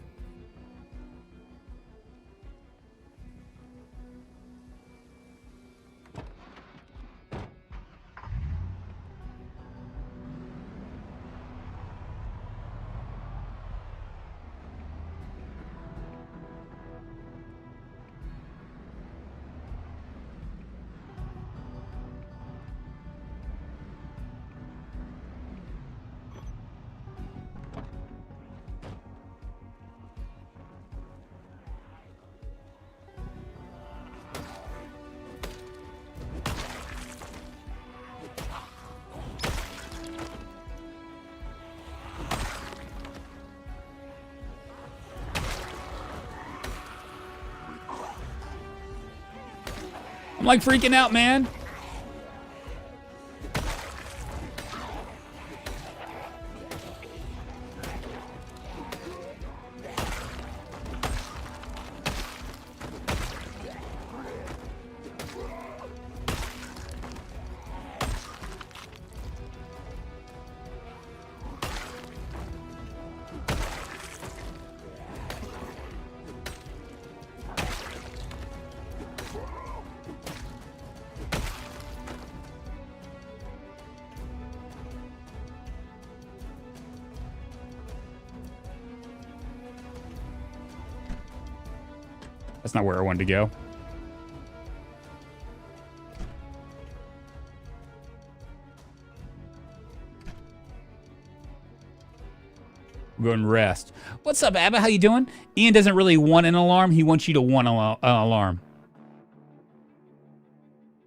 I'm like freaking out, man. That's not where I wanted to go. Go and rest. What's up, Abba? How you doing? Ian doesn't really want an alarm. He wants you to want an alarm.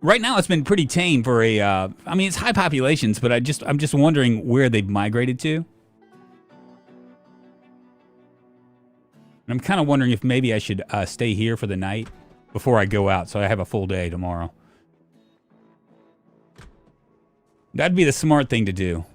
Right now, it's been pretty tame for a. I mean, it's high populations, but I'm just wondering where they've migrated to. And I'm kind of wondering if maybe I should stay here for the night before I go out, so I have a full day tomorrow. That'd be the smart thing to do.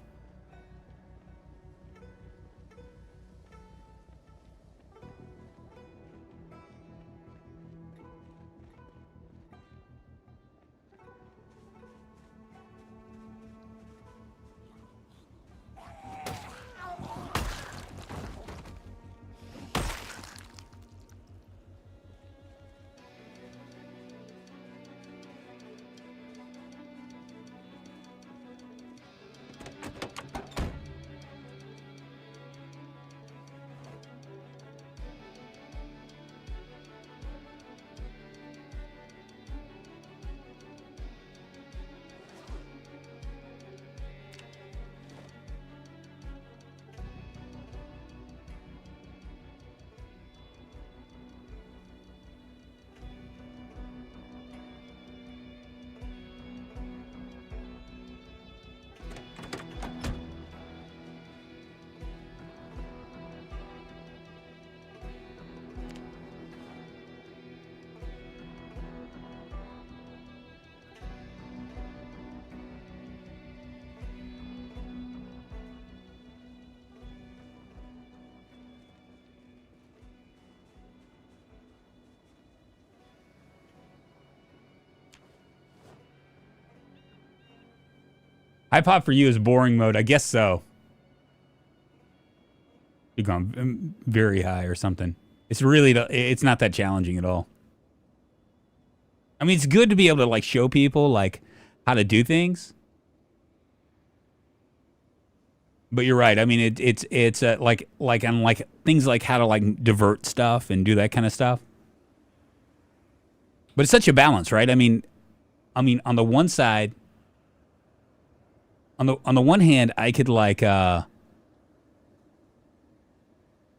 iPod for you is boring mode. I guess so. You've gone very high or something. It's really, it's not that challenging at all. I mean, it's good to be able to like show people like how to do things. But you're right. I mean, it's like on like things like how to like divert stuff and do that kind of stuff. But it's such a balance, right? I mean, on the one side, on the one hand, I could like, I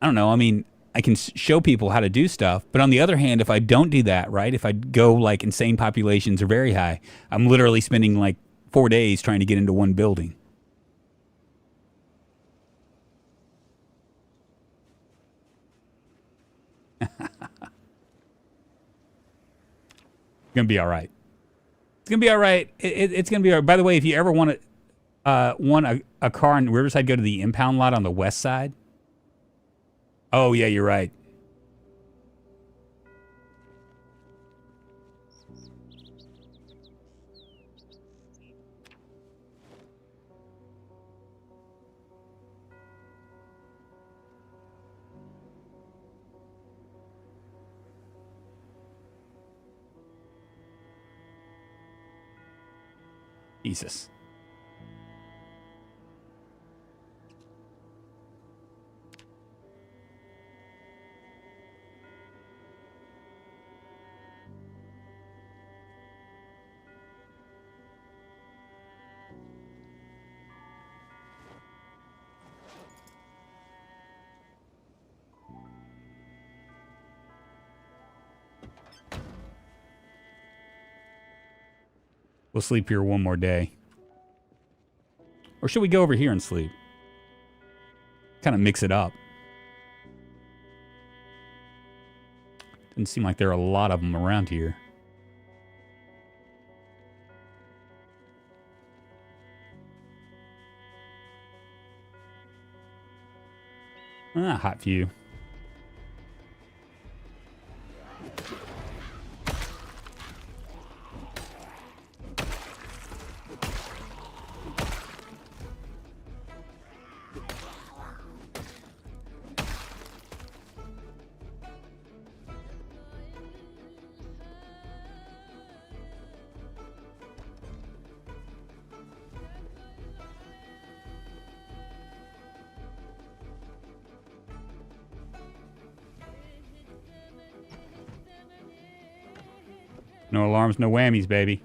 don't know. I mean, I can show people how to do stuff. But on the other hand, if I don't do that, right? If I go like insane populations or very high, I'm literally spending like 4 days trying to get into one building. It's gonna be all right. It's gonna be all right. It's gonna be all right. By the way, if you ever want a car in Riverside, go to the Impound lot on the west side. Oh yeah, you're right. Jesus. We'll sleep here one more day. Or should we go over here and sleep? Kind of mix it up. Doesn't seem like there are a lot of them around here. Ah, hot view. No alarms, no whammies, baby.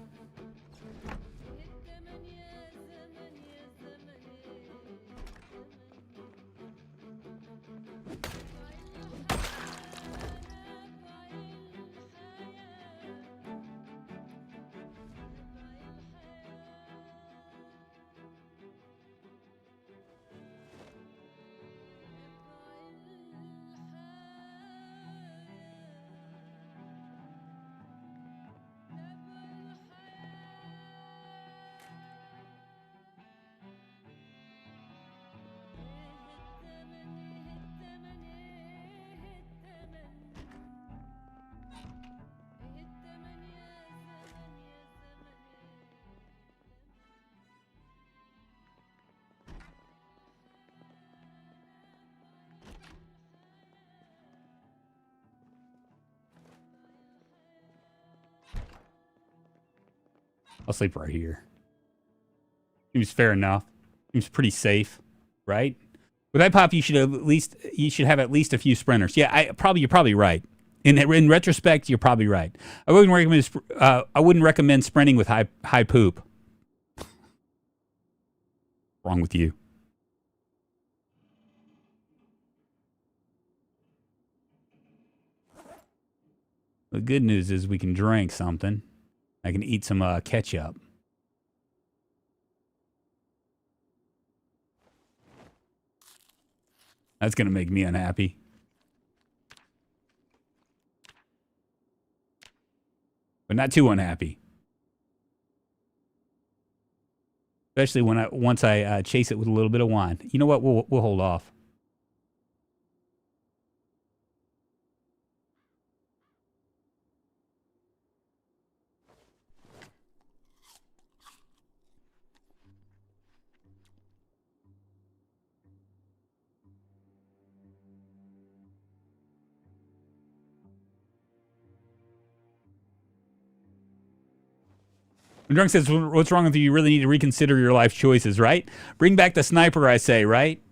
I'll sleep right here. Seems fair enough. Seems pretty safe, right? With iPop, you should have at least a few sprinters. Yeah, you're probably right. In retrospect, you're probably right. I wouldn't recommend sprinting with high poop. Wrong with you? The good news is we can drink something. I can eat some ketchup. That's going to make me unhappy. But not too unhappy. Especially once I chase it with a little bit of wine. You know what? We'll hold off. Drunk says, what's wrong with you? You really need to reconsider your life choices, right? Bring back the sniper, I say, right?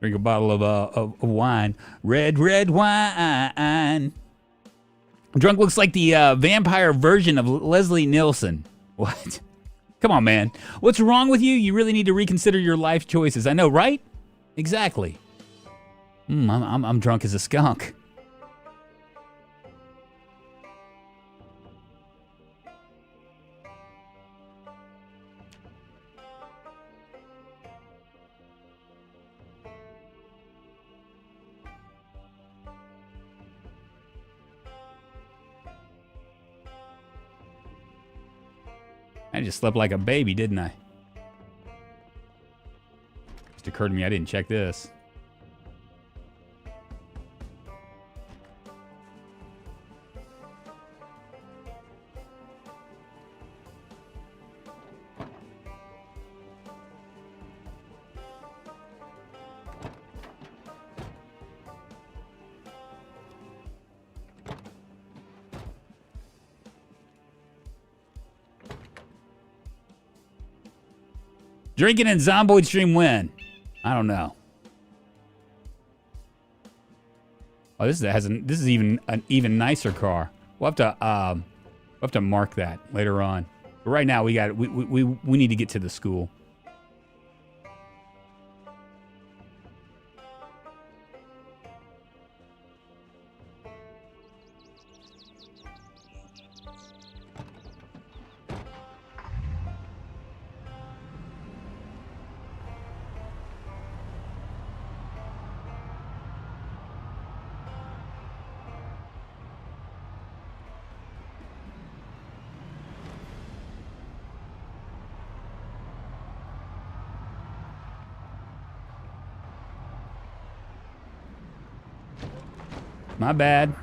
Drink a bottle of wine. Red wine. Drunk looks like the vampire version of Leslie Nielsen. What? Come on, man. What's wrong with you? You really need to reconsider your life choices. I know, right? Exactly. I'm drunk as a skunk. I just slept like a baby, didn't I? Just occurred to me I didn't check this. Drinking in Zomboid stream when? I don't know. Oh, this is even an even nicer car. We'll have to mark that later on. But right now we need to get to the school. My bad.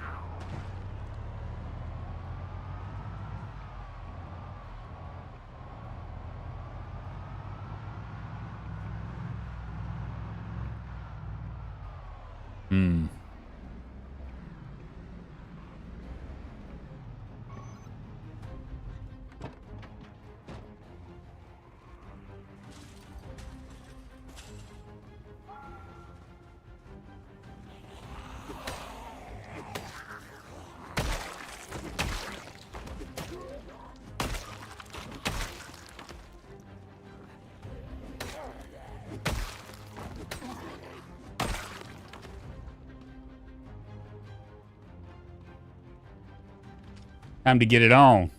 Time to get it on.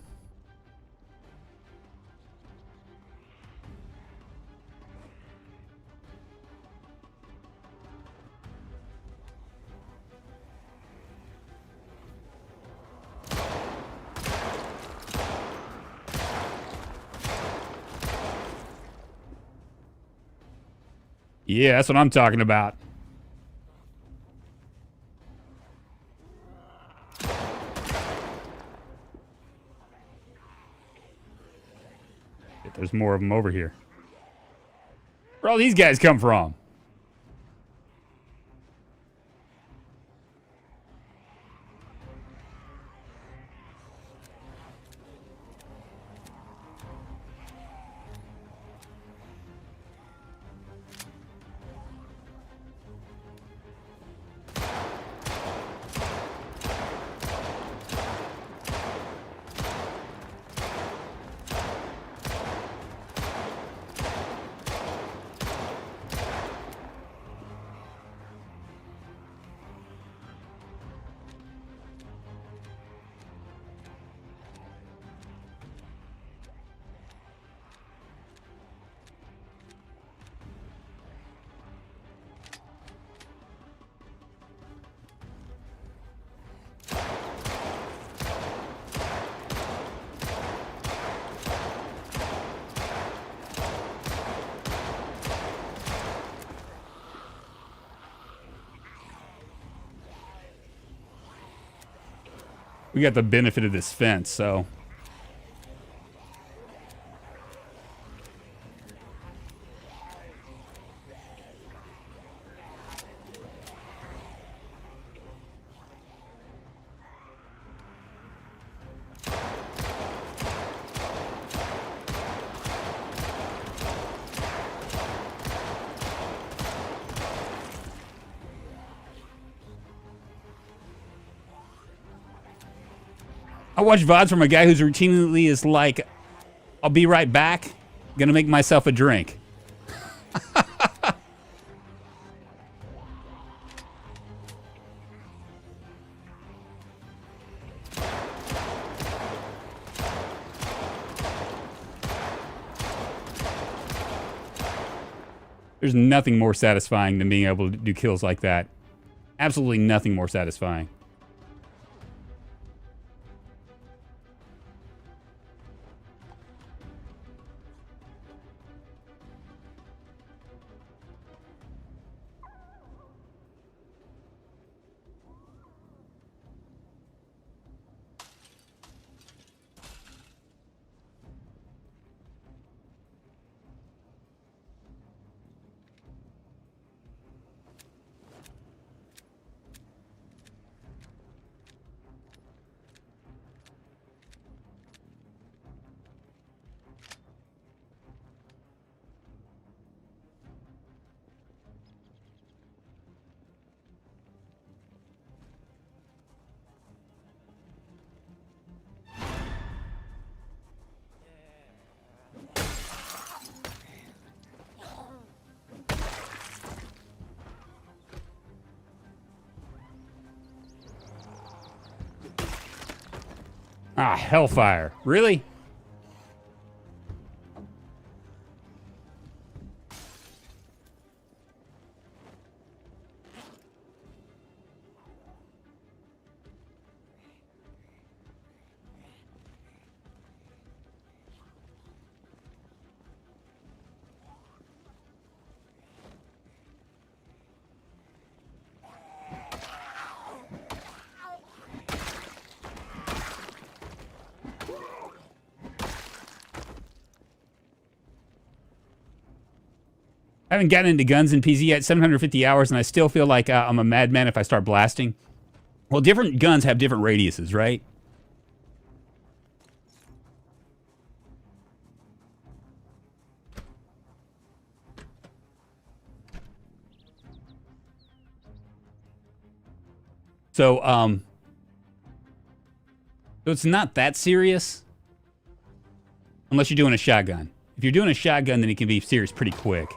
Yeah, that's what I'm talking about. There's more of them over here. Where all these guys come from? We got the benefit of this fence, so. I watch VODs from a guy who's routinely is like, I'll be right back. Gonna make myself a drink. There's nothing more satisfying than being able to do kills like that. Absolutely nothing more satisfying. Ah, hellfire. Really? I haven't gotten into guns in PZ yet, 750 hours, and I still feel like I'm a madman if I start blasting. Well, different guns have different radiuses, right? So, so it's not that serious unless you're doing a shotgun. If you're doing a shotgun, then it can be serious pretty quick.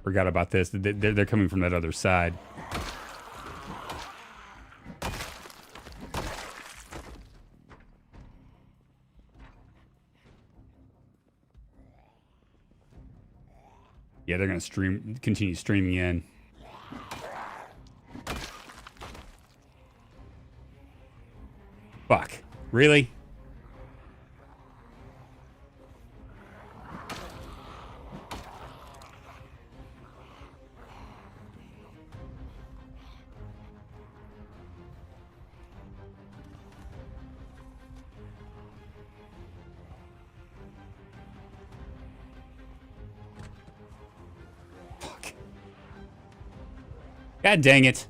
Forgot about this. They're coming from that other side. Yeah, they're gonna continue streaming in. Fuck. Really? God dang it.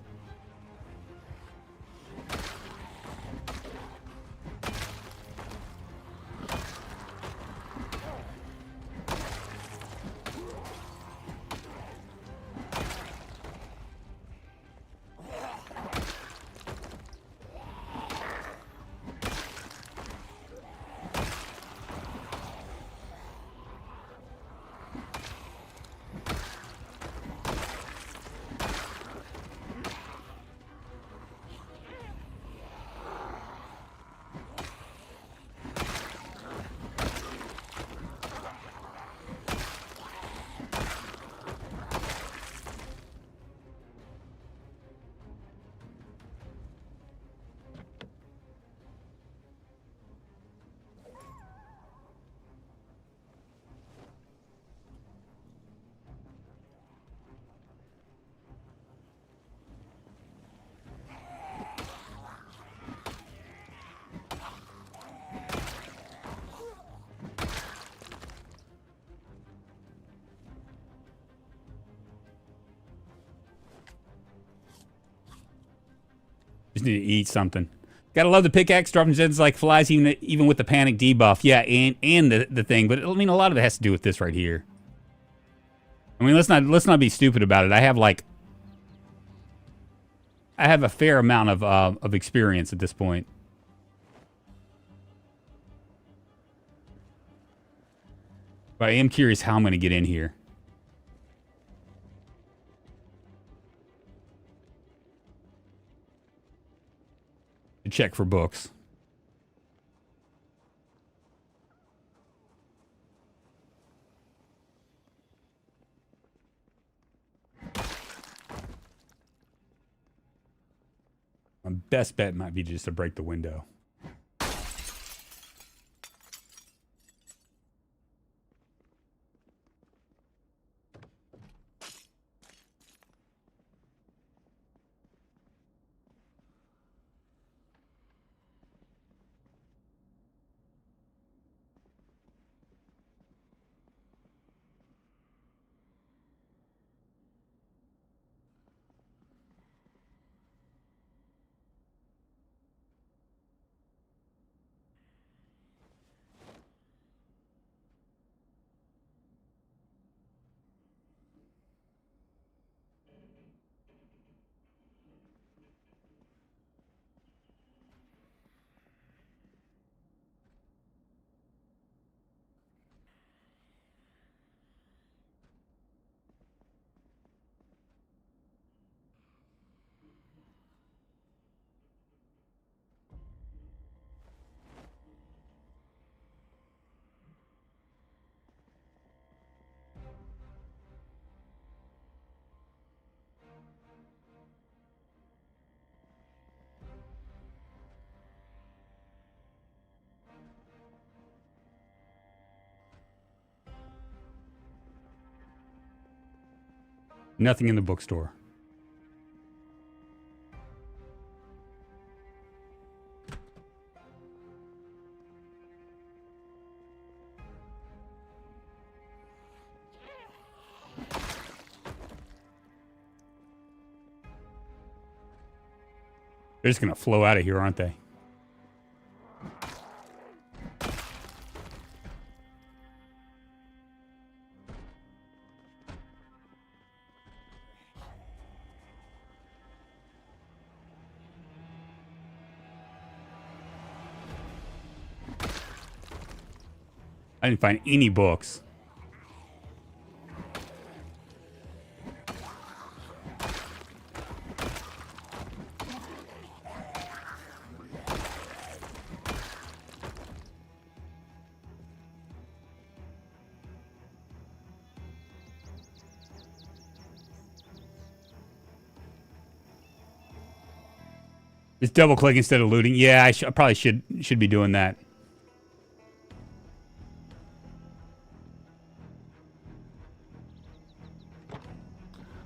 Just need to eat something. Gotta love the pickaxe dropping gems like flies, even with the panic debuff. Yeah, and the thing, but I mean, a lot of it has to do with this right here. I mean, let's not be stupid about it. I have a fair amount of experience at this point. But I am curious how I'm gonna get in here. To check for books. My best bet might be just to break the window. Nothing in the bookstore. They're just going to flow out of here, aren't they? I didn't find any books. Just double click instead of looting. Yeah, I probably should be doing that.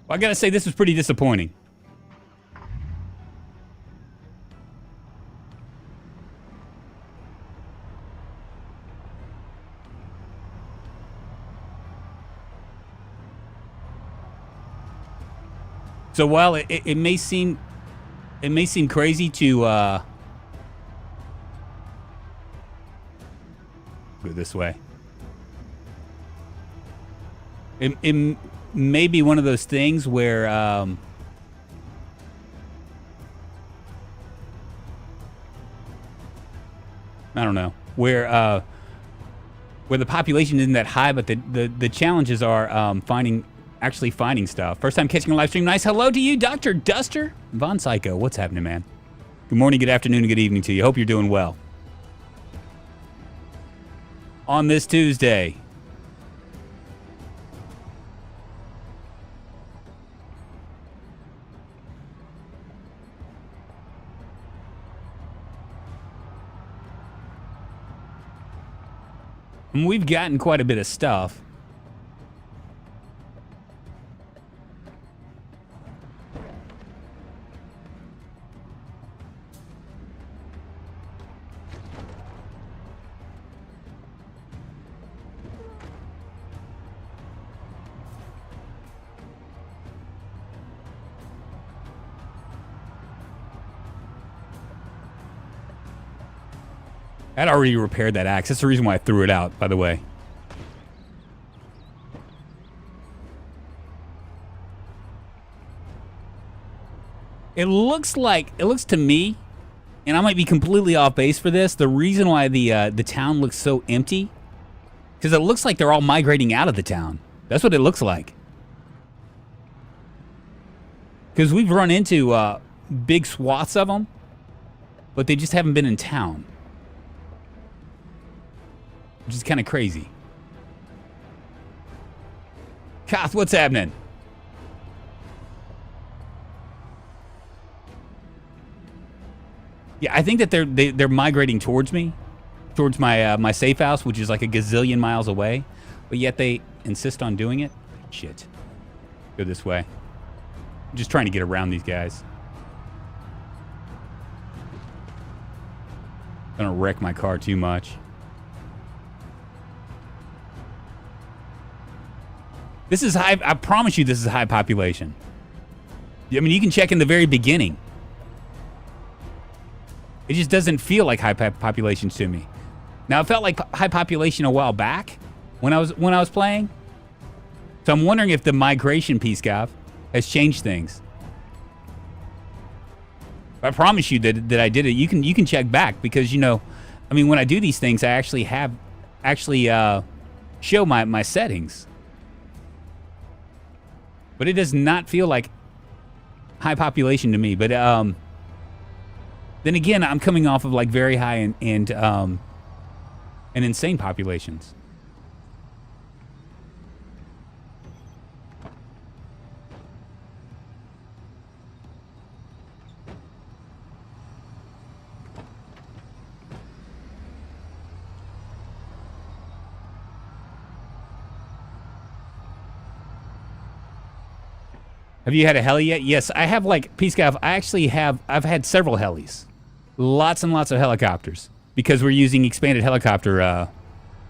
Well, I gotta say, this was pretty disappointing. So while it may seem crazy to go this way. It may be one of those things where I don't know, where the population isn't that high, but the challenges are actually finding stuff. First time catching a live stream. Nice hello to you, Dr. Duster. Von Psycho, what's happening, man? Good morning, good afternoon, and good evening to you. Hope you're doing well. On this Tuesday. And we've gotten quite a bit of stuff. I'd already repaired that axe. That's the reason why I threw it out, by the way. It looks to me, and I might be completely off base for this, the reason why the town looks so empty, because it looks like they're all migrating out of the town. That's what it looks like. Because we've run into big swaths of them, but they just haven't been in town. Which is kind of crazy. Koth, what's happening? Yeah, I think that they're migrating towards me, towards my my safe house, which is like a gazillion miles away, but yet they insist on doing it. Shit. Go this way. I'm just trying to get around these guys. Gonna wreck my car too much. This is high. I promise you, this is high population. I mean, you can check in the very beginning. It just doesn't feel like high population to me. Now, it felt like high population a while back when I was playing. So I'm wondering if the migration piece, Gav, has changed things. I promise you that I did it. You can check back because, you know, I mean, when I do these things, I actually show my settings. But it does not feel like high population to me. But then again, I'm coming off of like very high and insane populations. Have you had a heli yet? Yes, I have. Like Peace Gav, I've had several helis, lots and lots of helicopters because we're using expanded helicopter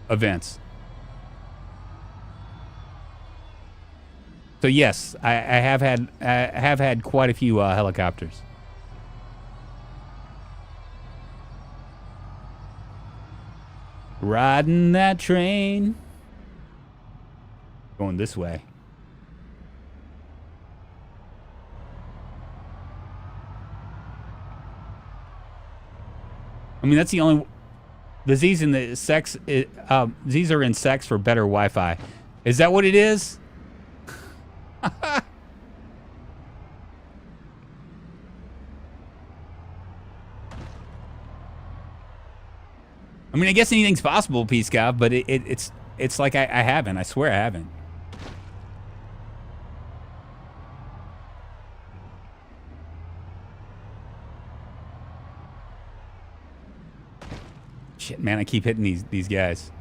events. So yes, I have had quite a few helicopters. Riding that train. Going this way. I mean, that's the only. The Z's in the sex. Z's are in sex for better Wi-Fi. Is that what it is? I mean, I guess anything's possible, Peace Gav, but it's like I haven't. I swear I haven't. Shit, man, I keep hitting these guys.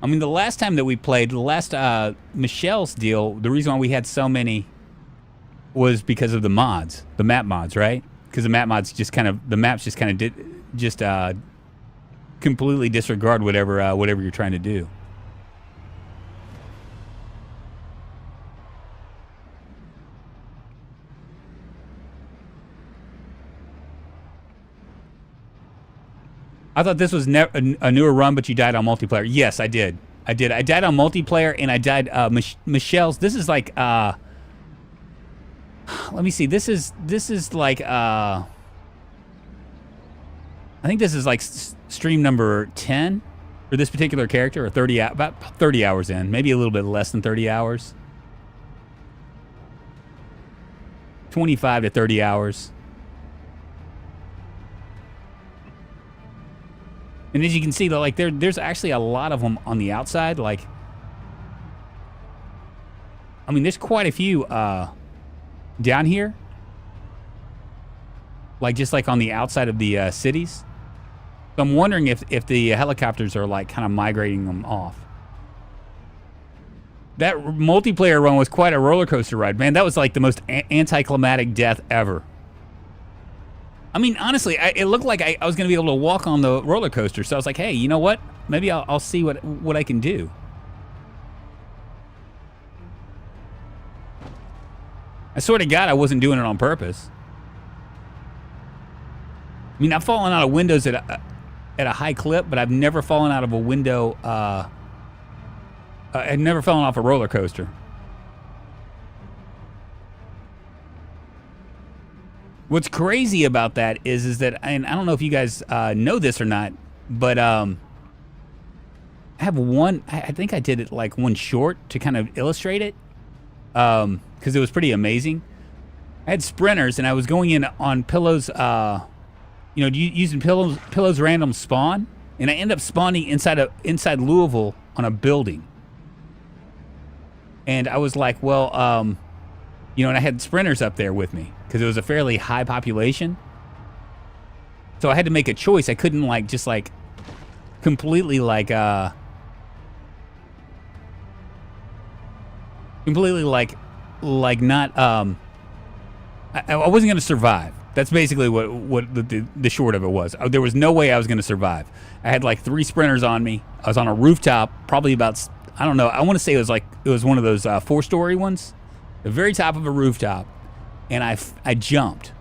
I mean, the last time that we played, the last Michelle's deal, the reason why we had so many was because of the mods, the map mods, right? Because the map mods just kind of, the maps just kind of completely disregard whatever you're trying to do. I thought this was a newer run, but you died on multiplayer. Yes, I did. I died on multiplayer, and I died Michelle's. This is like let me see. This is like I think this is like stream number 10 for this particular character, or 30, about 30 hours in, maybe a little bit less than 30 hours. 25 to 30 hours. And as you can see, though, like there's actually a lot of them on the outside. Like, I mean, there's quite a few down here. Like just like on the outside of the cities. So I'm wondering if the helicopters are like kind of migrating them off. That multiplayer run was quite a roller coaster ride, man. That was like the most anticlimactic death ever. I mean, honestly, it looked like I was going to be able to walk on the roller coaster. So I was like, hey, you know what? Maybe I'll see what I can do. I swear to God, I wasn't doing it on purpose. I mean, I've fallen out of windows at a high clip, but I've never fallen out of a window. I've never fallen off a roller coaster. What's crazy about that is that, and I don't know if you guys know this or not, but I have one. I think I did it like one short to kind of illustrate it, because it was pretty amazing. I had sprinters, and I was going in on pillows, using pillows random spawn, and I ended up spawning inside Louisville on a building. And I was like, well, and I had sprinters up there with me because it was a fairly high population. So I had to make a choice. I couldn't completely not I wasn't going to survive. That's basically what the short of it was. There was no way I was going to survive. I had like 3 sprinters on me. I was on a rooftop, probably about, I don't know, I want to say it was one of those 4-story ones, the very top of a rooftop, and I jumped,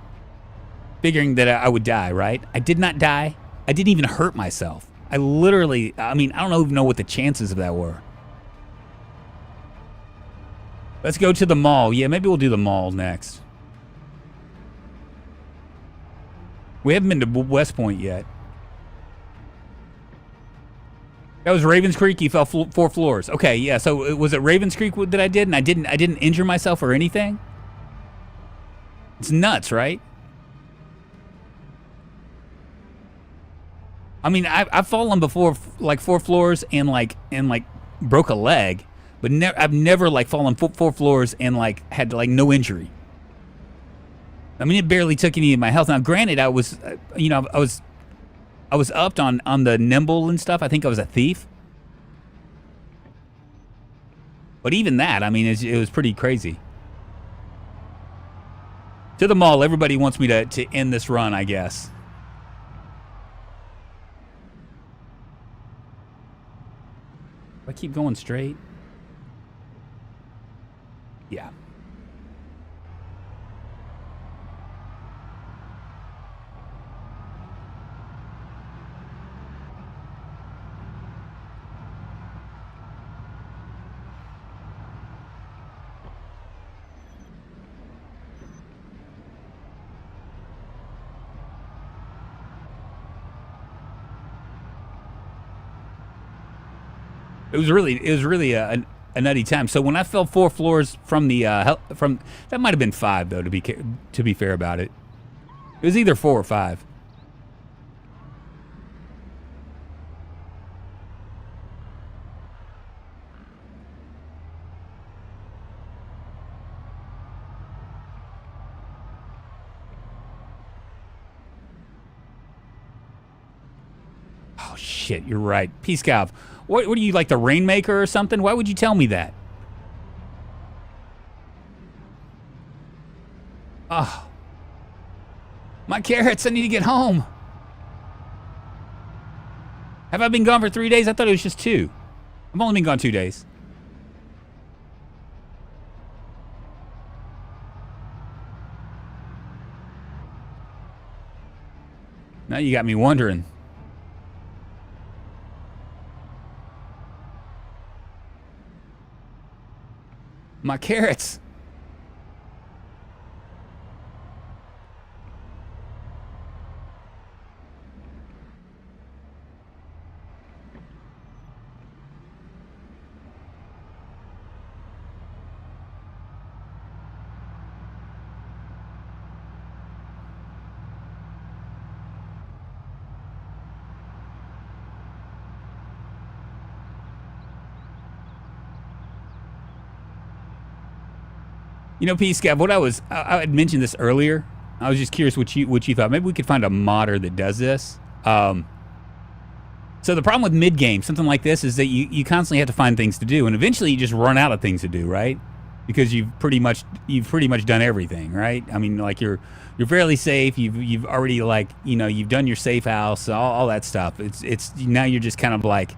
figuring that I would die, right? I did not die. I didn't even hurt myself. I don't even know what the chances of that were. Let's go to the mall. Yeah, maybe we'll do the mall next. We haven't been to West Point yet. That was Ravens Creek. You fell 4 floors. Okay, yeah. So was it Ravens Creek that I did, and I didn't injure myself or anything? It's nuts, right? I mean, I've fallen before, like 4 floors and broke a leg, but I've never like fallen four floors and like had like no injury. I mean, it barely took any of my health. Now, granted, I was, I was upped on the nimble and stuff. I think I was a thief. But even that, I mean, it was pretty crazy. To the mall, everybody wants me to end this run, I guess. Do I keep going straight? Yeah. It was really a nutty time. So when I fell 4 floors from the from that might have been 5 though, to be fair about it. It was either 4 or 5. Oh shit, you're right. Peace Cav. What are you, like the Rainmaker or something? Why would you tell me that? Oh. My carrots, I need to get home. Have I been gone for 3 days? I thought it was just 2. I've only been gone 2 days. Now you got me wondering. My carrots. You know, P. Scav, I had mentioned this earlier. I was just curious what you thought. Maybe we could find a modder that does this. So the problem with mid game, something like this, is that you constantly have to find things to do, and eventually you just run out of things to do, right? Because you've pretty much done everything, right? I mean, like you're fairly safe. You've already, like, you've done your safe house, all that stuff. It's now you're just kind of like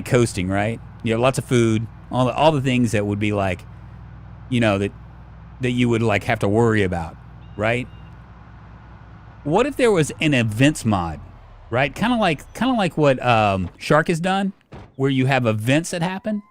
coasting, right? You have lots of food, all the things that would be like, that you would like have to worry about, right? What if there was an events mod, right? Kind of like what Shark has done, where you have events that happen.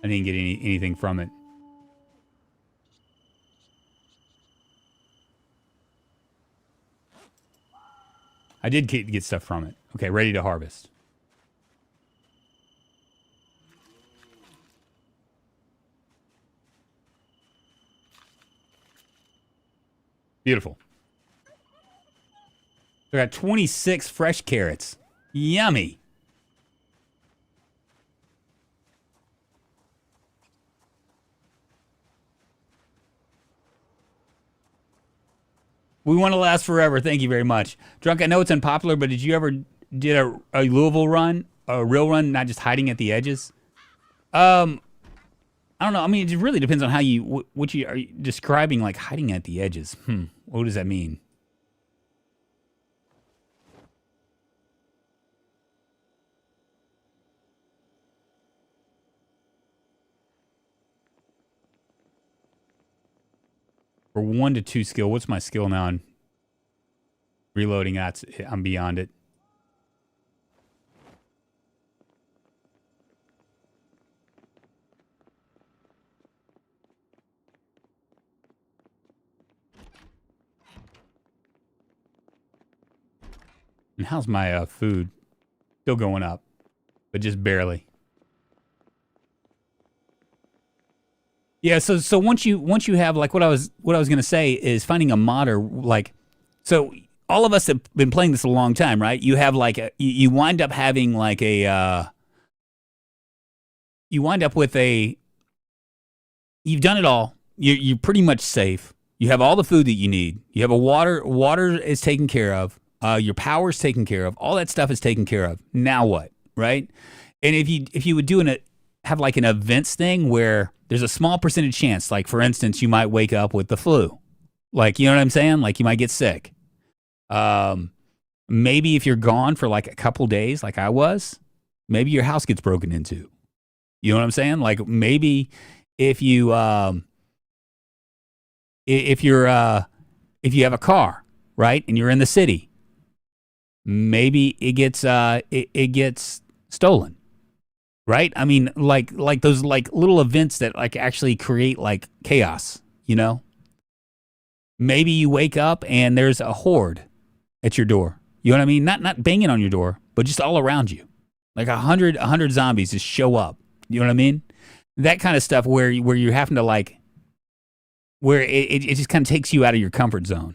I didn't get anything from it. I did get stuff from it. Okay, ready to harvest. Beautiful. I got 26 fresh carrots. Yummy. We want to last forever. Thank you very much. Drunk, I know it's unpopular, but did you ever did a Louisville run, a real run, not just hiding at the edges? I don't know. I mean, it really depends on how what you are describing, like hiding at the edges. What does that mean? For 1 to 2 skill, what's my skill now? I'm reloading. I'm beyond it. And how's my food? Still going up, but just barely. Yeah, so once you have like what I was gonna say is finding a modder like so all of us have been playing this a long time, right? You have like you wind up having like a you wind up with a you've done it all. You're pretty much safe. You have all the food that you need. You have a water is taken care of. Your power's taken care of. All that stuff is taken care of. Now what, right? And if you would have like an events thing where there's a small percentage chance, like for instance, you might wake up with the flu. Like, you know what I'm saying? Like you might get sick. Maybe if you're gone for like a couple days, like I was, maybe your house gets broken into. You know what I'm saying? Like maybe if you if you have a car, right, and you're in the city, maybe it gets stolen. Right? I mean, like those like little events that like actually create like chaos, you know? Maybe you wake up and there's a horde at your door. You know what I mean? Not banging on your door, but just all around you. Like 100 zombies just show up. You know what I mean? That kind of stuff where you're having to like where it just kind of takes you out of your comfort zone.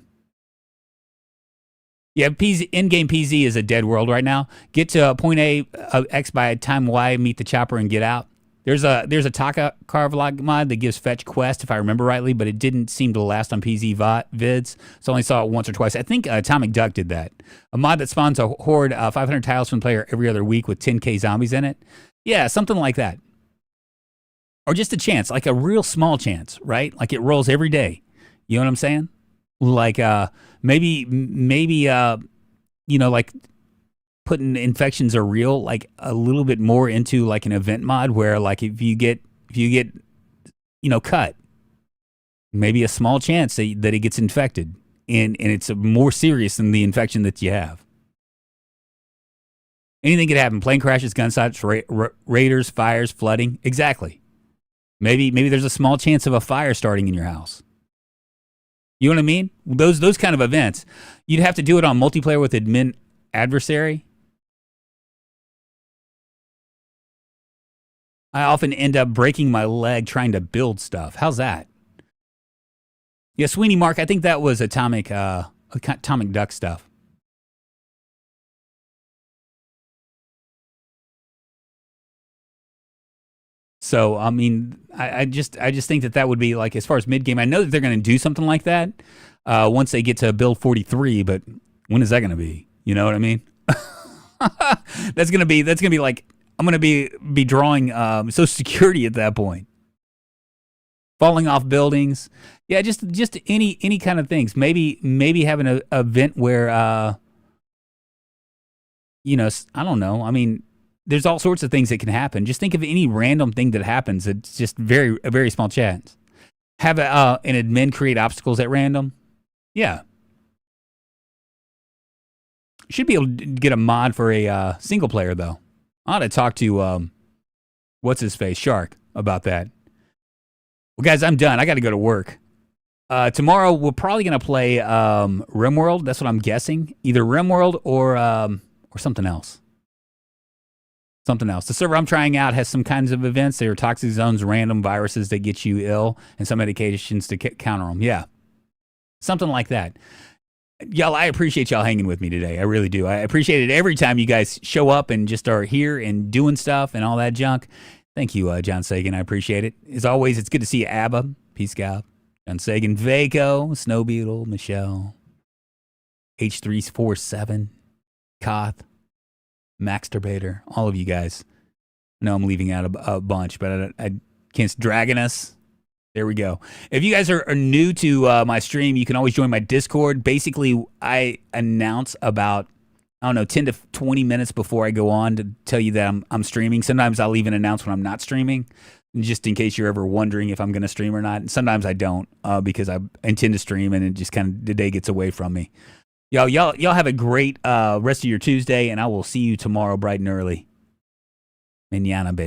Yeah, in-game PZ is a dead world right now. Get to point A, X by time Y, meet the chopper, and get out. There's a Taka Carvlog mod that gives fetch quest, if I remember rightly, but it didn't seem to last on PZ vids, so I only saw it once or twice. I think Atomic Duck did that. A mod that spawns a horde 500 tiles from player every other week with 10k zombies in it. Yeah, something like that. Or just a chance, like a real small chance, right? Like it rolls every day. You know what I'm saying? Like maybe you know, like putting infections are real, like a little bit more into like an event mod where like if you get you know cut, maybe a small chance that it gets infected and it's more serious than the infection that you have. Anything could happen. Plane crashes, gunshots, raiders, fires, flooding. Exactly. Maybe there's a small chance of a fire starting in your house. You know what I mean? Those kind of events. You'd have to do it on multiplayer with admin adversary. I often end up breaking my leg trying to build stuff. How's that? Yeah, Sweeney Mark, I think that was Atomic Duck stuff. So, I mean, I just think that would be like, as far as mid game, I know that they're going to do something like that once they get to build 43, but when is that going to be? You know what I mean? That's going to be like, I'm going to be drawing Social Security at that point. Falling off buildings. Yeah, just any kind of things. Maybe having an event where, you know, I don't know. I mean, there's all sorts of things that can happen. Just think of any random thing that happens. It's just a very small chance. Have an admin create obstacles at random. Yeah. Should be able to get a mod for a single player, though. I ought to talk to, what's his face, Shark, about that. Well, guys, I'm done. I got to go to work. Tomorrow, we're probably going to play RimWorld. That's what I'm guessing. Either RimWorld or something else. Something else. The server I'm trying out has some kinds of events. There are toxic zones, random viruses that get you ill, and some medications to counter them. Yeah. Something like that. Y'all, I appreciate y'all hanging with me today. I really do. I appreciate it every time you guys show up and just are here and doing stuff and all that junk. Thank you, John Sagan. I appreciate it. As always, it's good to see you, Abba. Peace, God. John Sagan, Vaco, Snow Beetle, Michelle, H347, Koth, Maxturbator, all of you guys. I know I'm leaving out a bunch, but I can't. Dragonus. There we go. If you guys are new to my stream, you can always join my Discord. Basically, I announce about, I don't know, 10 to 20 minutes before I go on to tell you that I'm streaming. Sometimes I'll even announce when I'm not streaming, just in case you're ever wondering if I'm going to stream or not. And sometimes I don't because I intend to stream and it just kind of, the day gets away from me. Y'all have a great rest of your Tuesday, and I will see you tomorrow bright and early. Mañana, baby.